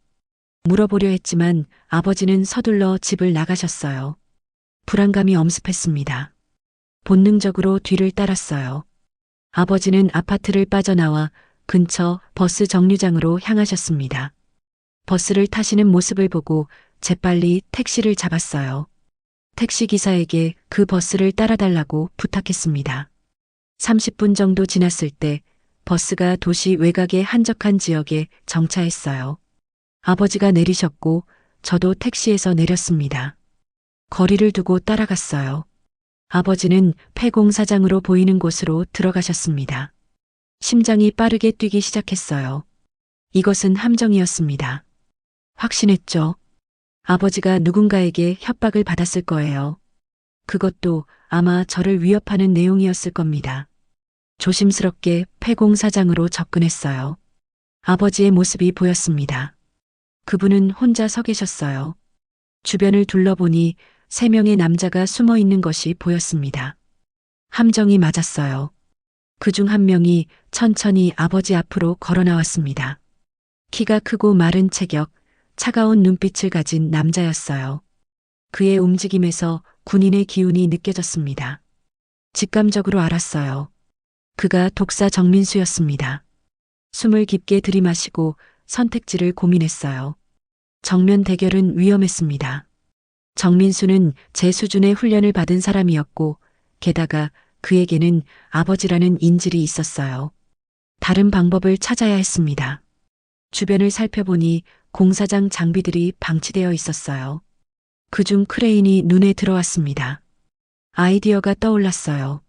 물어보려 했지만 아버지는 서둘러 집을 나가셨어요. 불안감이 엄습했습니다. 본능적으로 뒤를 따랐어요. 아버지는 아파트를 빠져나와 근처 버스 정류장으로 향하셨습니다. 버스를 타시는 모습을 보고 재빨리 택시를 잡았어요. 택시기사에게 그 버스를 따라달라고 부탁했습니다. 30분 정도 지났을 때 버스가 도시 외곽의 한적한 지역에 정차했어요. 아버지가 내리셨고 저도 택시에서 내렸습니다. 거리를 두고 따라갔어요. 아버지는 폐공사장으로 보이는 곳으로 들어가셨습니다. 심장이 빠르게 뛰기 시작했어요. 이것은 함정이었습니다. 확신했죠. 아버지가 누군가에게 협박을 받았을 거예요. 그것도 아마 저를 위협하는 내용이었을 겁니다. 조심스럽게 폐공사장으로 접근했어요. 아버지의 모습이 보였습니다. 그분은 혼자 서 계셨어요. 주변을 둘러보니 3명의 남자가 숨어 있는 것이 보였습니다. 함정이 맞았어요. 그중 한 명이 천천히 아버지 앞으로 걸어 나왔습니다. 키가 크고 마른 체격, 차가운 눈빛을 가진 남자였어요. 그의 움직임에서 군인의 기운이 느껴졌습니다. 직감적으로 알았어요. 그가 독사 정민수였습니다. 숨을 깊게 들이마시고 선택지를 고민했어요. 정면 대결은 위험했습니다. 정민수는 제 수준의 훈련을 받은 사람이었고, 게다가 그에게는 아버지라는 인질이 있었어요. 다른 방법을 찾아야 했습니다. 주변을 살펴보니 공사장 장비들이 방치되어 있었어요. 그중 크레인이 눈에 들어왔습니다. 아이디어가 떠올랐어요.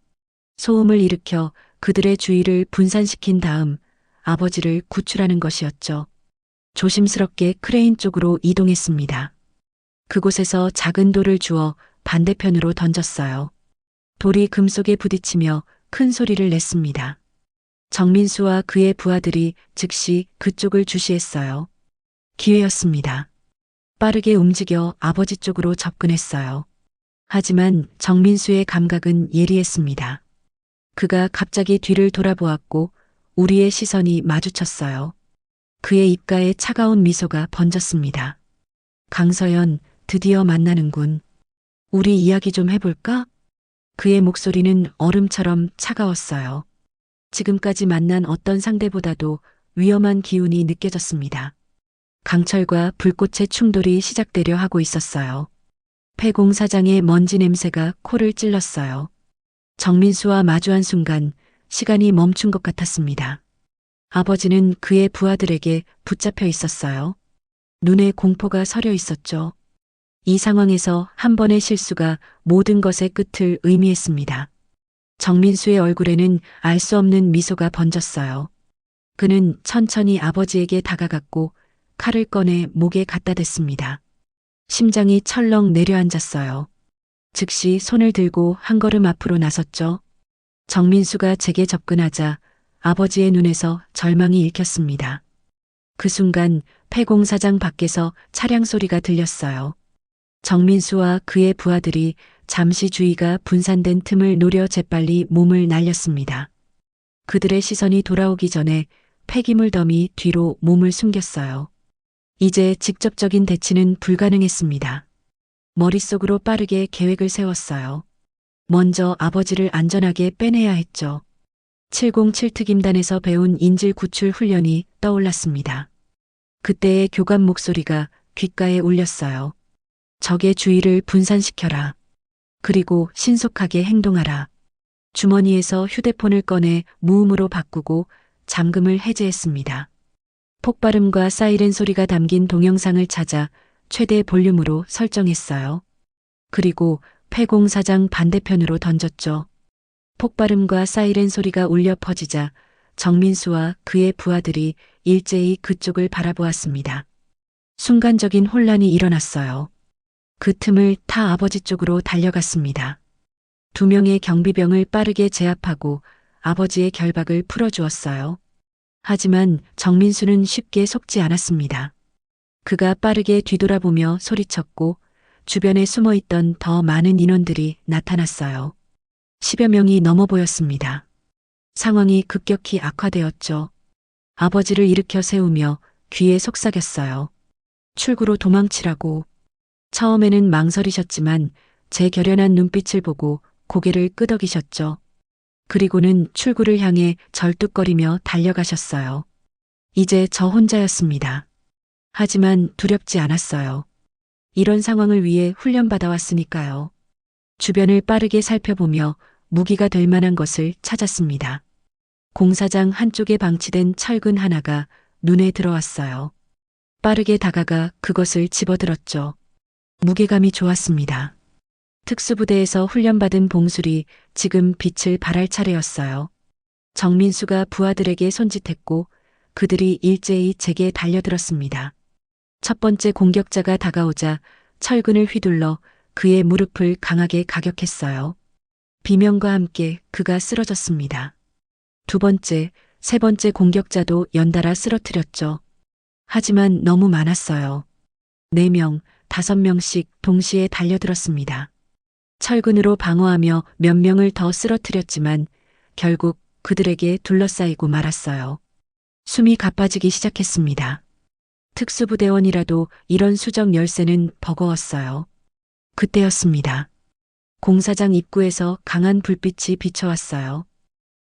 소음을 일으켜 그들의 주의를 분산시킨 다음 아버지를 구출하는 것이었죠. 조심스럽게 크레인 쪽으로 이동했습니다. 그곳에서 작은 돌을 주워 반대편으로 던졌어요. 돌이 금속에 부딪히며 큰 소리를 냈습니다. 정민수와 그의 부하들이 즉시 그쪽을 주시했어요. 기회였습니다. 빠르게 움직여 아버지 쪽으로 접근했어요. 하지만 정민수의 감각은 예리했습니다. 그가 갑자기 뒤를 돌아보았고 우리의 시선이 마주쳤어요. 그의 입가에 차가운 미소가 번졌습니다. 강서연, 드디어 만나는군. 우리 이야기 좀 해볼까? 그의 목소리는 얼음처럼 차가웠어요. 지금까지 만난 어떤 상대보다도 위험한 기운이 느껴졌습니다. 강철과 불꽃의 충돌이 시작되려 하고 있었어요. 폐공사장의 먼지 냄새가 코를 찔렀어요. 정민수와 마주한 순간 시간이 멈춘 것 같았습니다. 아버지는 그의 부하들에게 붙잡혀 있었어요. 눈에 공포가 서려 있었죠. 이 상황에서 한 번의 실수가 모든 것의 끝을 의미했습니다. 정민수의 얼굴에는 알 수 없는 미소가 번졌어요. 그는 천천히 아버지에게 다가갔고 칼을 꺼내 목에 갖다 댔습니다. 심장이 철렁 내려앉았어요. 즉시 손을 들고 한 걸음 앞으로 나섰죠. 정민수가 제게 접근하자 아버지의 눈에서 절망이 읽혔습니다. 그 순간 폐공사장 밖에서 차량 소리가 들렸어요. 정민수와 그의 부하들이 잠시 주의가 분산된 틈을 노려 재빨리 몸을 날렸습니다. 그들의 시선이 돌아오기 전에 폐기물 덤이 뒤로 몸을 숨겼어요. 이제 직접적인 대치는 불가능했습니다. 머릿속으로 빠르게 계획을 세웠어요. 먼저 아버지를 안전하게 빼내야 했죠. 707특임단에서 배운 인질 구출 훈련이 떠올랐습니다. 그때의 교관 목소리가 귓가에 울렸어요. 적의 주의를 분산시켜라. 그리고 신속하게 행동하라. 주머니에서 휴대폰을 꺼내 무음으로 바꾸고 잠금을 해제했습니다. 폭발음과 사이렌 소리가 담긴 동영상을 찾아 최대 볼륨으로 설정했어요. 그리고 폐공사장 반대편으로 던졌죠. 폭발음과 사이렌 소리가 울려 퍼지자 정민수와 그의 부하들이 일제히 그쪽을 바라보았습니다. 순간적인 혼란이 일어났어요. 그 틈을 타 아버지 쪽으로 달려갔습니다. 2명의 경비병을 빠르게 제압하고 아버지의 결박을 풀어주었어요. 하지만 정민수는 쉽게 속지 않았습니다. 그가 빠르게 뒤돌아보며 소리쳤고 주변에 숨어있던 더 많은 인원들이 나타났어요. 10여 명이 넘어 보였습니다. 상황이 급격히 악화되었죠. 아버지를 일으켜 세우며 귀에 속삭였어요. 출구로 도망치라고. 처음에는 망설이셨지만 제 결연한 눈빛을 보고 고개를 끄덕이셨죠. 그리고는 출구를 향해 절뚝거리며 달려가셨어요. 이제 저 혼자였습니다. 하지만 두렵지 않았어요. 이런 상황을 위해 훈련받아 왔으니까요. 주변을 빠르게 살펴보며 무기가 될 만한 것을 찾았습니다. 공사장 한쪽에 방치된 철근 하나가 눈에 들어왔어요. 빠르게 다가가 그것을 집어들었죠. 무게감이 좋았습니다. 특수부대에서 훈련받은 봉술이 지금 빛을 발할 차례였어요. 정민수가 부하들에게 손짓했고 그들이 일제히 제게 달려들었습니다. 첫 번째 공격자가 다가오자 철근을 휘둘러 그의 무릎을 강하게 가격했어요. 비명과 함께 그가 쓰러졌습니다. 두 번째, 세 번째 공격자도 연달아 쓰러뜨렸죠. 하지만 너무 많았어요. 4명, 5명씩 동시에 달려들었습니다. 철근으로 방어하며 몇 명을 더 쓰러뜨렸지만 결국 그들에게 둘러싸이고 말았어요. 숨이 가빠지기 시작했습니다. 특수부대원이라도 이런 수적 열세는 버거웠어요. 그때였습니다. 공사장 입구에서 강한 불빛이 비춰왔어요.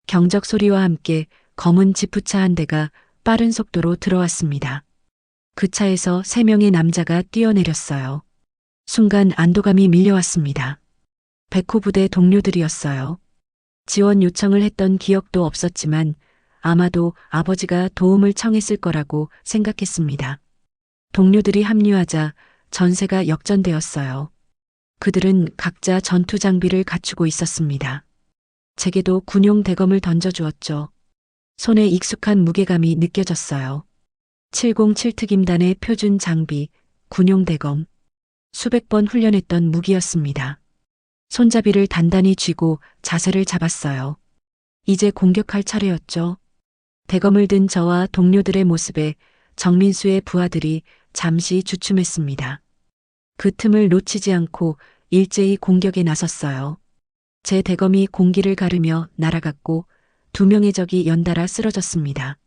경적 소리와 함께 검은 지프차 한 대가 빠른 속도로 들어왔습니다. 그 차에서 3명의 남자가 뛰어내렸어요. 순간 안도감이 밀려왔습니다. 백호 부대 동료들이었어요. 지원 요청을 했던 기억도 없었지만 아마도 아버지가 도움을 청했을 거라고 생각했습니다. 동료들이 합류하자 전세가 역전되었어요. 그들은 각자 전투 장비를 갖추고 있었습니다. 제게도 군용 대검을 던져주었죠. 손에 익숙한 무게감이 느껴졌어요. 707특임단의 표준 장비, 군용 대검. 수백 번 훈련했던 무기였습니다. 손잡이를 단단히 쥐고 자세를 잡았어요. 이제 공격할 차례였죠. 대검을 든 저와 동료들의 모습에 정민수의 부하들이 잠시 주춤했습니다. 그 틈을 놓치지 않고 일제히 공격에 나섰어요. 제 대검이 공기를 가르며 날아갔고 2명의 적이 연달아 쓰러졌습니다.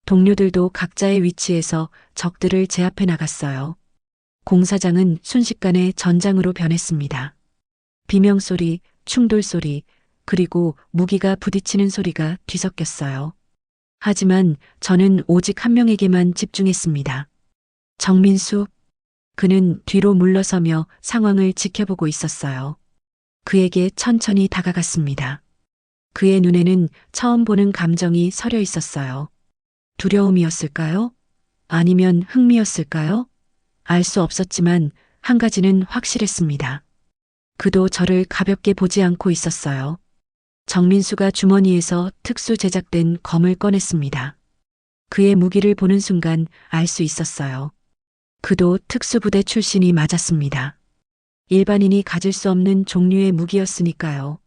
동료들도 각자의 위치에서 적들을 제압해 나갔어요. 공사장은 순식간에 전장으로 변했습니다. 비명소리, 충돌소리, 그리고 무기가 부딪히는 소리가 뒤섞였어요. 하지만 저는 오직 한 명에게만 집중했습니다. 정민수. 그는 뒤로 물러서며 상황을 지켜보고 있었어요. 그에게 천천히 다가갔습니다. 그의 눈에는 처음 보는 감정이 서려 있었어요. 두려움이었을까요? 아니면 흥미였을까요? 알 수 없었지만 한 가지는 확실했습니다. 그도 저를 가볍게 보지 않고 있었어요. 정민수가 주머니에서 특수 제작된 검을 꺼냈습니다. 그의 무기를 보는 순간 알 수 있었어요. 그도 특수부대 출신이 맞았습니다. 일반인이 가질 수 없는 종류의 무기였으니까요.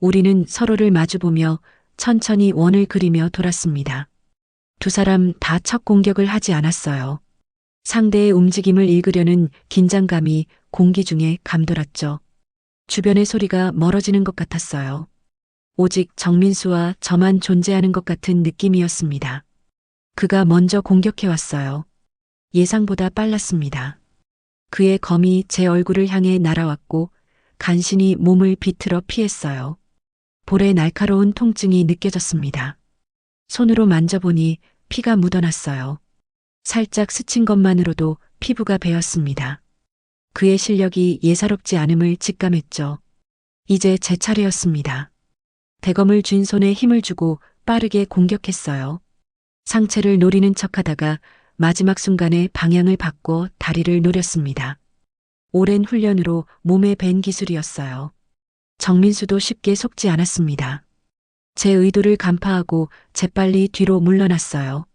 우리는 서로를 마주보며 천천히 원을 그리며 돌았습니다. 두 사람 다 첫 공격을 하지 않았어요. 상대의 움직임을 읽으려는 긴장감이 공기 중에 감돌았죠. 주변의 소리가 멀어지는 것 같았어요. 오직 정민수와 저만 존재하는 것 같은 느낌이었습니다. 그가 먼저 공격해왔어요. 예상보다 빨랐습니다. 그의 검이 제 얼굴을 향해 날아왔고 간신히 몸을 비틀어 피했어요. 볼에 날카로운 통증이 느껴졌습니다. 손으로 만져보니 피가 묻어났어요. 살짝 스친 것만으로도 피부가 베었습니다. 그의 실력이 예사롭지 않음을 직감했죠. 이제 제 차례였습니다. 대검을 쥔 손에 힘을 주고 빠르게 공격했어요. 상체를 노리는 척하다가 마지막 순간에 방향을 바꿔 다리를 노렸습니다. 오랜 훈련으로 몸에 밴 기술이었어요. 정민수도 쉽게 속지 않았습니다. 제 의도를 간파하고 재빨리 뒤로 물러났어요.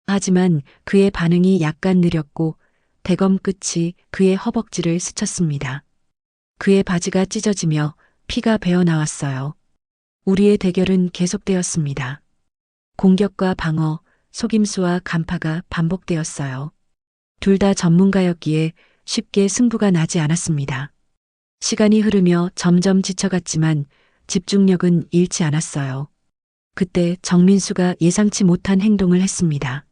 하지만 그의 반응이 약간 느렸고 대검 끝이 그의 허벅지를 스쳤습니다. 그의 바지가 찢어지며 피가 배어 나왔어요. 우리의 대결은 계속되었습니다. 공격과 방어, 속임수와 간파가 반복되었어요. 둘 다 전문가였기에 쉽게 승부가 나지 않았습니다. 시간이 흐르며 점점 지쳐갔지만 집중력은 잃지 않았어요. 그때 정민수가 예상치 못한 행동을 했습니다.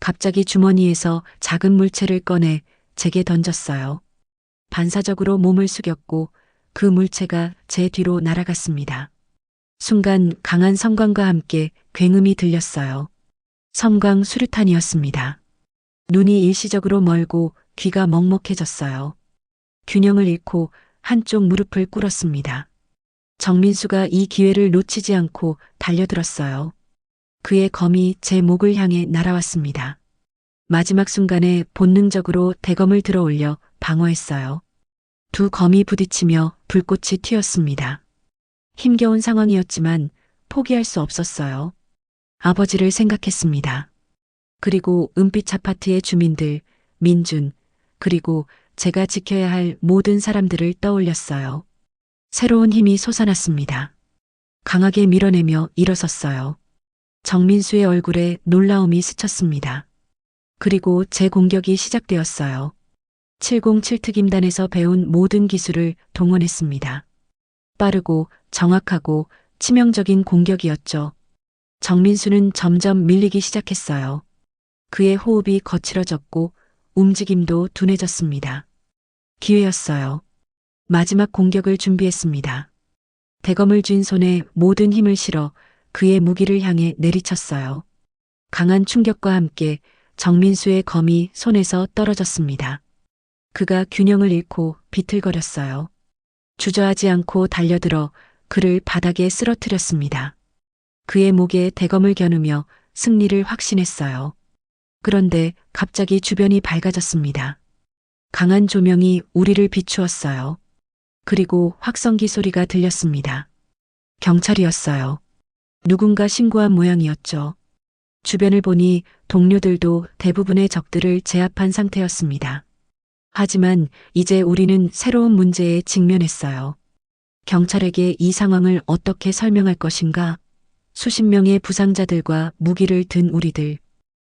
갑자기 주머니에서 작은 물체를 꺼내 제게 던졌어요. 반사적으로 몸을 숙였고 그 물체가 제 뒤로 날아갔습니다. 순간 강한 섬광과 함께 굉음이 들렸어요. 섬광 수류탄이었습니다. 눈이 일시적으로 멀고 귀가 먹먹해졌어요. 균형을 잃고 한쪽 무릎을 꿇었습니다. 정민수가 이 기회를 놓치지 않고 달려들었어요. 그의 검이 제 목을 향해 날아왔습니다. 마지막 순간에 본능적으로 대검을 들어 올려 방어했어요. 두 검이 부딪히며 불꽃이 튀었습니다. 힘겨운 상황이었지만 포기할 수 없었어요. 아버지를 생각했습니다. 그리고 은빛 아파트의 주민들, 민준, 그리고 제가 지켜야 할 모든 사람들을 떠올렸어요. 새로운 힘이 솟아났습니다. 강하게 밀어내며 일어섰어요. 정민수의 얼굴에 놀라움이 스쳤습니다. 그리고 제 공격이 시작되었어요. 707 특임단에서 배운 모든 기술을 동원했습니다. 빠르고 정확하고 치명적인 공격이었죠. 정민수는 점점 밀리기 시작했어요. 그의 호흡이 거칠어졌고 움직임도 둔해졌습니다. 기회였어요. 마지막 공격을 준비했습니다. 대검을 쥔 손에 모든 힘을 실어 그의 무기를 향해 내리쳤어요. 강한 충격과 함께 정민수의 검이 손에서 떨어졌습니다. 그가 균형을 잃고 비틀거렸어요. 주저하지 않고 달려들어 그를 바닥에 쓰러뜨렸습니다. 그의 목에 대검을 겨누며 승리를 확신했어요. 그런데 갑자기 주변이 밝아졌습니다. 강한 조명이 우리를 비추었어요. 그리고 확성기 소리가 들렸습니다. 경찰이었어요. 누군가 신고한 모양이었죠. 주변을 보니 동료들도 대부분의 적들을 제압한 상태였습니다. 하지만 이제 우리는 새로운 문제에 직면했어요. 경찰에게 이 상황을 어떻게 설명할 것인가? 수십 명의 부상자들과 무기를 든 우리들,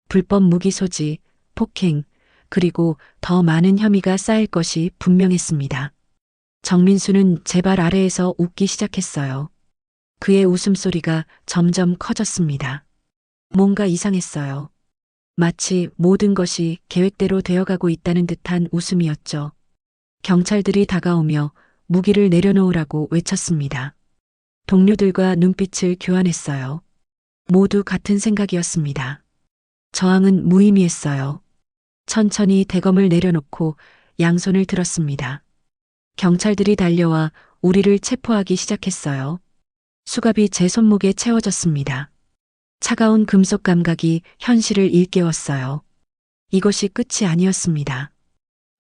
불법 무기 소지, 폭행, 그리고 더 많은 혐의가 쌓일 것이 분명했습니다. 정민수는 제 발 아래에서 웃기 시작했어요. 그의 웃음소리가 점점 커졌습니다. 뭔가 이상했어요. 마치 모든 것이 계획대로 되어가고 있다는 듯한 웃음이었죠. 경찰들이 다가오며 무기를 내려놓으라고 외쳤습니다. 동료들과 눈빛을 교환했어요. 모두 같은 생각이었습니다. 저항은 무의미했어요. 천천히 대검을 내려놓고 양손을 들었습니다. 경찰들이 달려와 우리를 체포하기 시작했어요. 수갑이 제 손목에 채워졌습니다. 차가운 금속 감각이 현실을 일깨웠어요. 이것이 끝이 아니었습니다.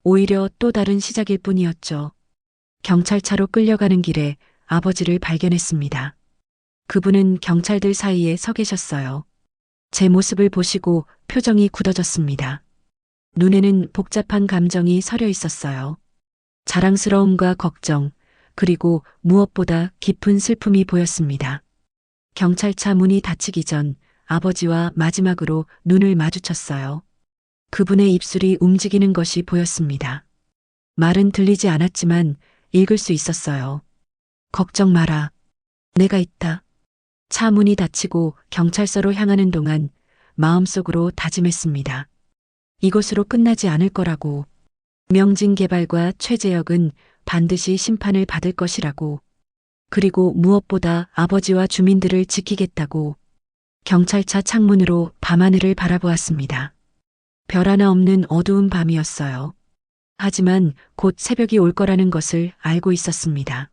오히려 또 다른 시작일 뿐이었죠. 경찰차로 끌려가는 길에 아버지를 발견했습니다. 그분은 경찰들 사이에 서 계셨어요. 제 모습을 보시고 표정이 굳어졌습니다. 눈에는 복잡한 감정이 서려 있었어요. 자랑스러움과 걱정, 그리고 무엇보다 깊은 슬픔이 보였습니다. 경찰차 문이 닫히기 전 아버지와 마지막으로 눈을 마주쳤어요. 그분의 입술이 움직이는 것이 보였습니다. 말은 들리지 않았지만 읽을 수 있었어요. 걱정 마라. 내가 있다. 차 문이 닫히고 경찰서로 향하는 동안 마음속으로 다짐했습니다. 이것으로 끝나지 않을 거라고. 명진개발과 최재혁은 반드시 심판을 받을 것이라고. 그리고 무엇보다 아버지와 주민들을 지키겠다고. 경찰차 창문으로 밤하늘을 바라보았습니다. 별 하나 없는 어두운 밤이었어요. 하지만 곧 새벽이 올 거라는 것을 알고 있었습니다.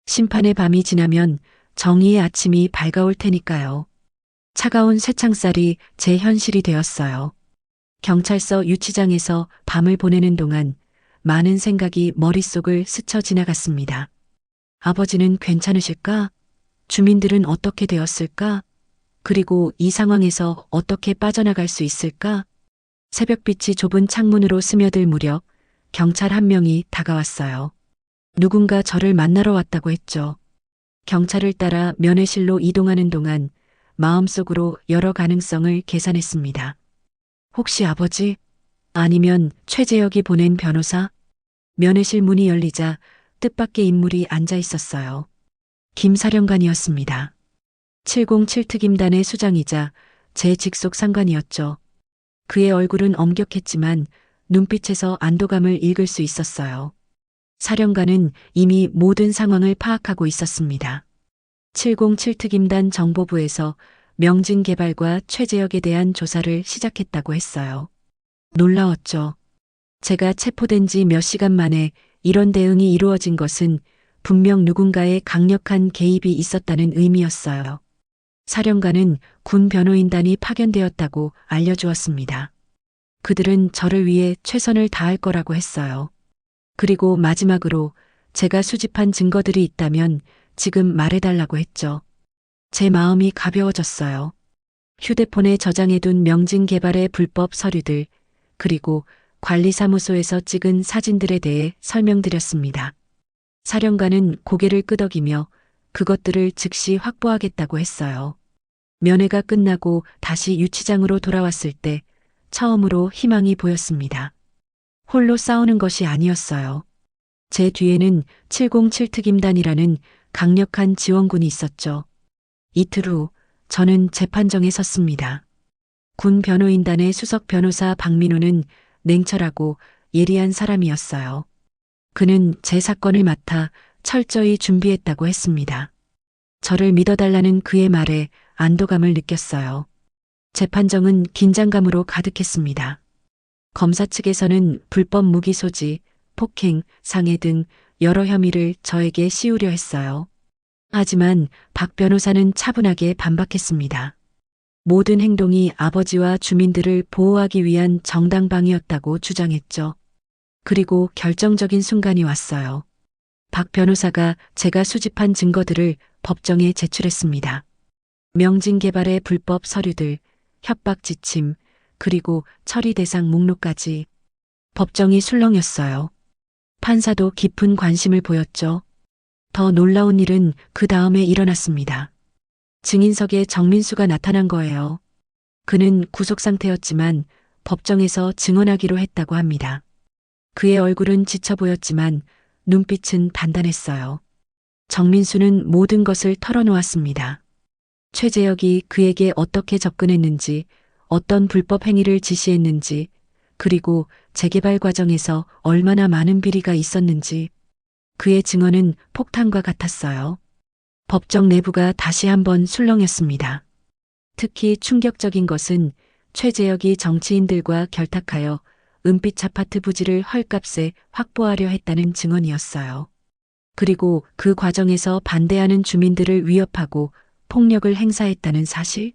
심판의 밤이 지나면 정의의 아침이 밝아올 테니까요. 차가운 쇠창살이 제 현실이 되었어요. 경찰서 유치장에서 밤을 보내는 동안 많은 생각이 머릿속을 스쳐 지나갔습니다. 아버지는 괜찮으실까? 주민들은 어떻게 되었을까? 그리고 이 상황에서 어떻게 빠져나갈 수 있을까? 새벽빛이 좁은 창문으로 스며들 무렵 경찰 한 명이 다가왔어요. 누군가 저를 만나러 왔다고 했죠. 경찰을 따라 면회실로 이동하는 동안 마음속으로 여러 가능성을 계산했습니다. 혹시 아버지? 아니면 최재혁이 보낸 변호사? 면회실 문이 열리자 뜻밖의 인물이 앉아 있었어요. 김 사령관이었습니다. 707 특임단의 수장이자 제 직속 상관이었죠. 그의 얼굴은 엄격했지만 눈빛에서 안도감을 읽을 수 있었어요. 사령관은 이미 모든 상황을 파악하고 있었습니다. 707 특임단 정보부에서 명진개발과 최재혁에 대한 조사를 시작했다고 했어요. 놀라웠죠. 제가 체포된 지 몇 시간 만에 이런 대응이 이루어진 것은 분명 누군가의 강력한 개입이 있었다는 의미였어요. 사령관은 군 변호인단이 파견되었다고 알려주었습니다. 그들은 저를 위해 최선을 다할 거라고 했어요. 그리고 마지막으로 제가 수집한 증거들이 있다면 지금 말해달라고 했죠. 제 마음이 가벼워졌어요. 휴대폰에 저장해둔 명진개발의 불법 서류들, 그리고 관리사무소에서 찍은 사진들에 대해 설명드렸습니다. 사령관은 고개를 끄덕이며 그것들을 즉시 확보하겠다고 했어요. 면회가 끝나고 다시 유치장으로 돌아왔을 때 처음으로 희망이 보였습니다. 홀로 싸우는 것이 아니었어요. 제 뒤에는 707 특임단이라는 강력한 지원군이 있었죠. 이틀 후 저는 재판정에 섰습니다. 군 변호인단의 수석 변호사 박민호는 냉철하고 예리한 사람이었어요. 그는 제 사건을 맡아 철저히 준비했다고 했습니다. 저를 믿어달라는 그의 말에 안도감을 느꼈어요. 재판정은 긴장감으로 가득했습니다. 검사 측에서는 불법 무기 소지, 폭행, 상해 등 여러 혐의를 저에게 씌우려 했어요. 하지만 박 변호사는 차분하게 반박했습니다. 모든 행동이 아버지와 주민들을 보호하기 위한 정당방위였다고 주장했죠. 그리고 결정적인 순간이 왔어요. 박 변호사가 제가 수집한 증거들을 법정에 제출했습니다. 명진개발의 불법 서류들, 협박 지침, 그리고 처리 대상 목록까지. 법정이 술렁였어요. 판사도 깊은 관심을 보였죠. 더 놀라운 일은 그 다음에 일어났습니다. 증인석에 정민수가 나타난 거예요. 그는 구속 상태였지만 법정에서 증언하기로 했다고 합니다. 그의 얼굴은 지쳐 보였지만 눈빛은 단단했어요. 정민수는 모든 것을 털어놓았습니다. 최재혁이 그에게 어떻게 접근했는지, 어떤 불법 행위를 지시했는지, 그리고 재개발 과정에서 얼마나 많은 비리가 있었는지. 그의 증언은 폭탄과 같았어요. 법정 내부가 다시 한번 술렁였습니다. 특히 충격적인 것은 최재혁이 정치인들과 결탁하여 은빛 아파트 부지를 헐값에 확보하려 했다는 증언이었어요. 그리고 그 과정에서 반대하는 주민들을 위협하고 폭력을 행사했다는 사실?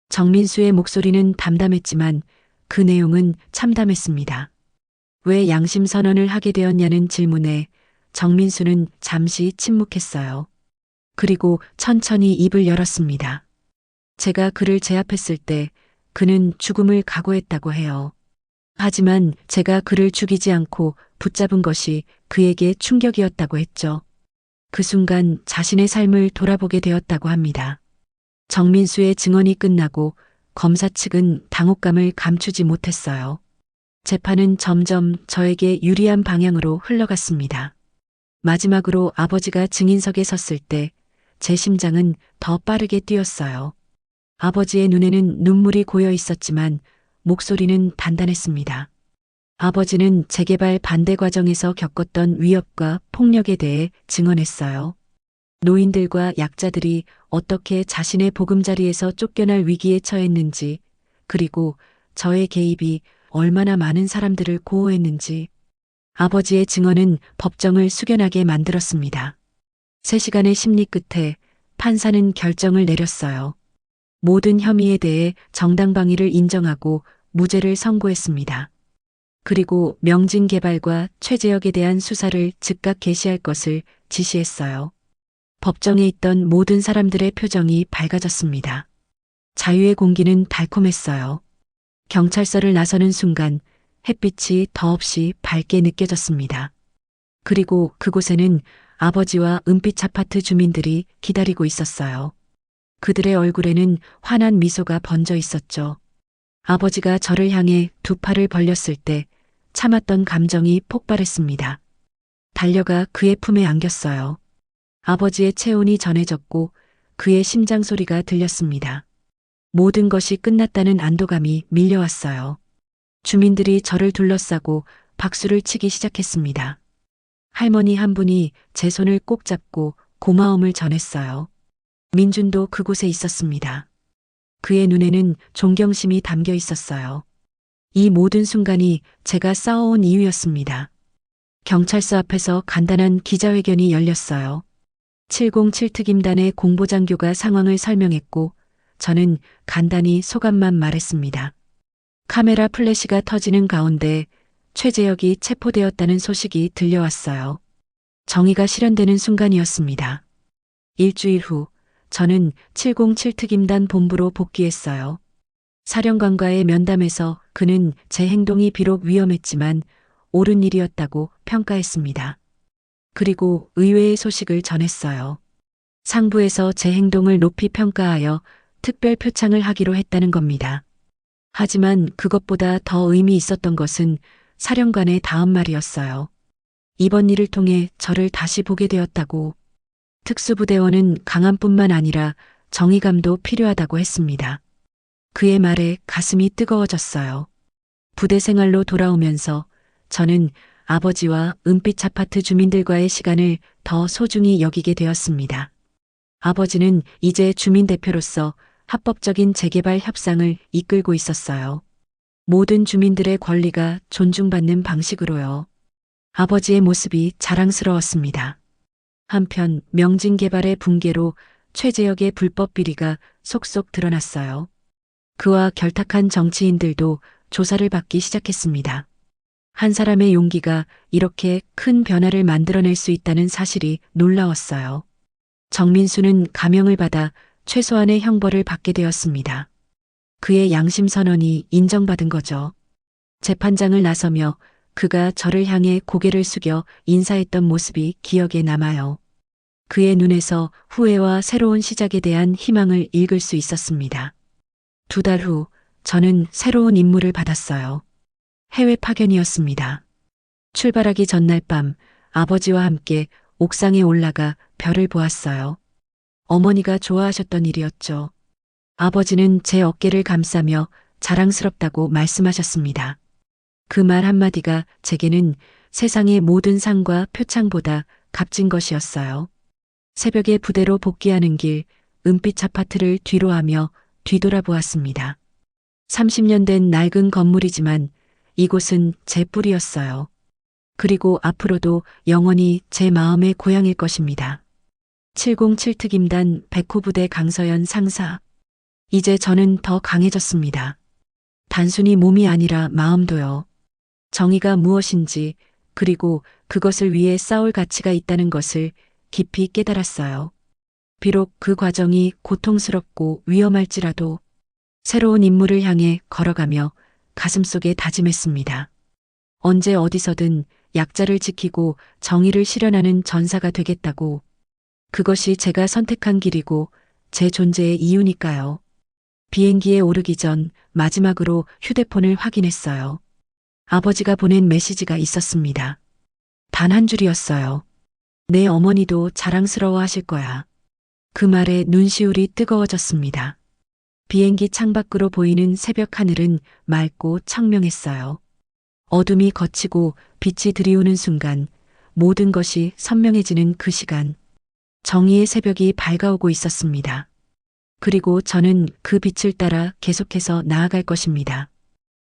정민수의 목소리는 담담했지만 그 내용은 참담했습니다. 왜 양심 선언을 하게 되었냐는 질문에 정민수는 잠시 침묵했어요. 그리고 천천히 입을 열었습니다. 제가 그를 제압했을 때 그는 죽음을 각오했다고 해요. 하지만 제가 그를 죽이지 않고 붙잡은 것이 그에게 충격이었다고 했죠. 그 순간 자신의 삶을 돌아보게 되었다고 합니다. 정민수의 증언이 끝나고 검사 측은 당혹감을 감추지 못했어요. 재판은 점점 저에게 유리한 방향으로 흘러갔습니다. 마지막으로 아버지가 증인석에 섰을 때 제 심장은 더 빠르게 뛰었어요. 아버지의 눈에는 눈물이 고여 있었지만 목소리는 단단했습니다. 아버지는 재개발 반대 과정에서 겪었던 위협과 폭력에 대해 증언했어요. 노인들과 약자들이 어떻게 자신의 보금자리에서 쫓겨날 위기에 처했는지, 그리고 저의 개입이 얼마나 많은 사람들을 고호했는지. 아버지의 증언은 법정을 숙연하게 만들었습니다. 3시간의 심리 끝에 판사는 결정을 내렸어요. 모든 혐의에 대해 정당방위를 인정하고 무죄를 선고했습니다. 그리고 명진개발과 최재혁에 대한 수사를 즉각 개시할 것을 지시했어요. 법정에 있던 모든 사람들의 표정이 밝아졌습니다. 자유의 공기는 달콤했어요. 경찰서를 나서는 순간 햇빛이 더없이 밝게 느껴졌습니다. 그리고 그곳에는 아버지와 은빛 아파트 주민들이 기다리고 있었어요. 그들의 얼굴에는 환한 미소가 번져 있었죠. 아버지가 저를 향해 두 팔을 벌렸을 때 참았던 감정이 폭발했습니다. 달려가 그의 품에 안겼어요. 아버지의 체온이 전해졌고 그의 심장 소리가 들렸습니다. 모든 것이 끝났다는 안도감이 밀려왔어요. 주민들이 저를 둘러싸고 박수를 치기 시작했습니다. 할머니 한 분이 제 손을 꼭 잡고 고마움을 전했어요. 민준도 그곳에 있었습니다. 그의 눈에는 존경심이 담겨 있었어요. 이 모든 순간이 제가 싸워온 이유였습니다. 경찰서 앞에서 간단한 기자회견이 열렸어요. 707 특임단의 공보장교가 상황을 설명했고 저는 간단히 소감만 말했습니다. 카메라 플래시가 터지는 가운데 최재혁이 체포되었다는 소식이 들려왔어요. 정의가 실현되는 순간이었습니다. 일주일 후 저는 707 특임단 본부로 복귀했어요. 사령관과의 면담에서 그는 제 행동이 비록 위험했지만 옳은 일이었다고 평가했습니다. 그리고 의외의 소식을 전했어요. 상부에서 제 행동을 높이 평가하여 특별 표창을 하기로 했다는 겁니다. 하지만 그것보다 더 의미 있었던 것은 사령관의 다음 말이었어요. 이번 일을 통해 저를 다시 보게 되었다고. 특수부대원은 강함뿐만 아니라 정의감도 필요하다고 했습니다. 그의 말에 가슴이 뜨거워졌어요. 부대 생활로 돌아오면서 저는 아버지와 은빛 아파트 주민들과의 시간을 더 소중히 여기게 되었습니다. 아버지는 이제 주민 대표로서 합법적인 재개발 협상을 이끌고 있었어요. 모든 주민들의 권리가 존중받는 방식으로요. 아버지의 모습이 자랑스러웠습니다. 한편 명진 개발의 붕괴로 최재혁의 불법 비리가 속속 드러났어요. 그와 결탁한 정치인들도 조사를 받기 시작했습니다. 한 사람의 용기가 이렇게 큰 변화를 만들어낼 수 있다는 사실이 놀라웠어요. 정민수는 감형을 받아 최소한의 형벌을 받게 되었습니다. 그의 양심 선언이 인정받은 거죠. 재판장을 나서며 그가 저를 향해 고개를 숙여 인사했던 모습이 기억에 남아요. 그의 눈에서 후회와 새로운 시작에 대한 희망을 읽을 수 있었습니다. 2달 후 저는 새로운 임무를 받았어요. 해외 파견이었습니다. 출발하기 전날 밤 아버지와 함께 옥상에 올라가 별을 보았어요. 어머니가 좋아하셨던 일이었죠. 아버지는 제 어깨를 감싸며 자랑스럽다고 말씀하셨습니다. 그 말 한마디가 제게는 세상의 모든 상과 표창보다 값진 것이었어요. 새벽에 부대로 복귀하는 길 은빛 아파트를 뒤로하며 뒤돌아보았습니다. 30년 된 낡은 건물이지만 이곳은 제 뿌리였어요. 그리고 앞으로도 영원히 제 마음의 고향일 것입니다. 707특임단 백호부대 강서연 상사. 이제 저는 더 강해졌습니다. 단순히 몸이 아니라 마음도요. 정의가 무엇인지 그리고 그것을 위해 싸울 가치가 있다는 것을 깊이 깨달았어요. 비록 그 과정이 고통스럽고 위험할지라도 새로운 임무를 향해 걸어가며 가슴속에 다짐했습니다. 언제 어디서든 약자를 지키고 정의를 실현하는 전사가 되겠다고. 그것이 제가 선택한 길이고 제 존재의 이유니까요. 비행기에 오르기 전 마지막으로 휴대폰을 확인했어요. 아버지가 보낸 메시지가 있었습니다. 단 한 줄이었어요. 내 어머니도 자랑스러워 하실 거야. 그 말에 눈시울이 뜨거워졌습니다. 비행기 창밖으로 보이는 새벽 하늘은 맑고 청명했어요. 어둠이 걷히고 빛이 들이오는 순간 모든 것이 선명해지는 그 시간. 정의의 새벽이 밝아오고 있었습니다. 그리고 저는 그 빛을 따라 계속해서 나아갈 것입니다.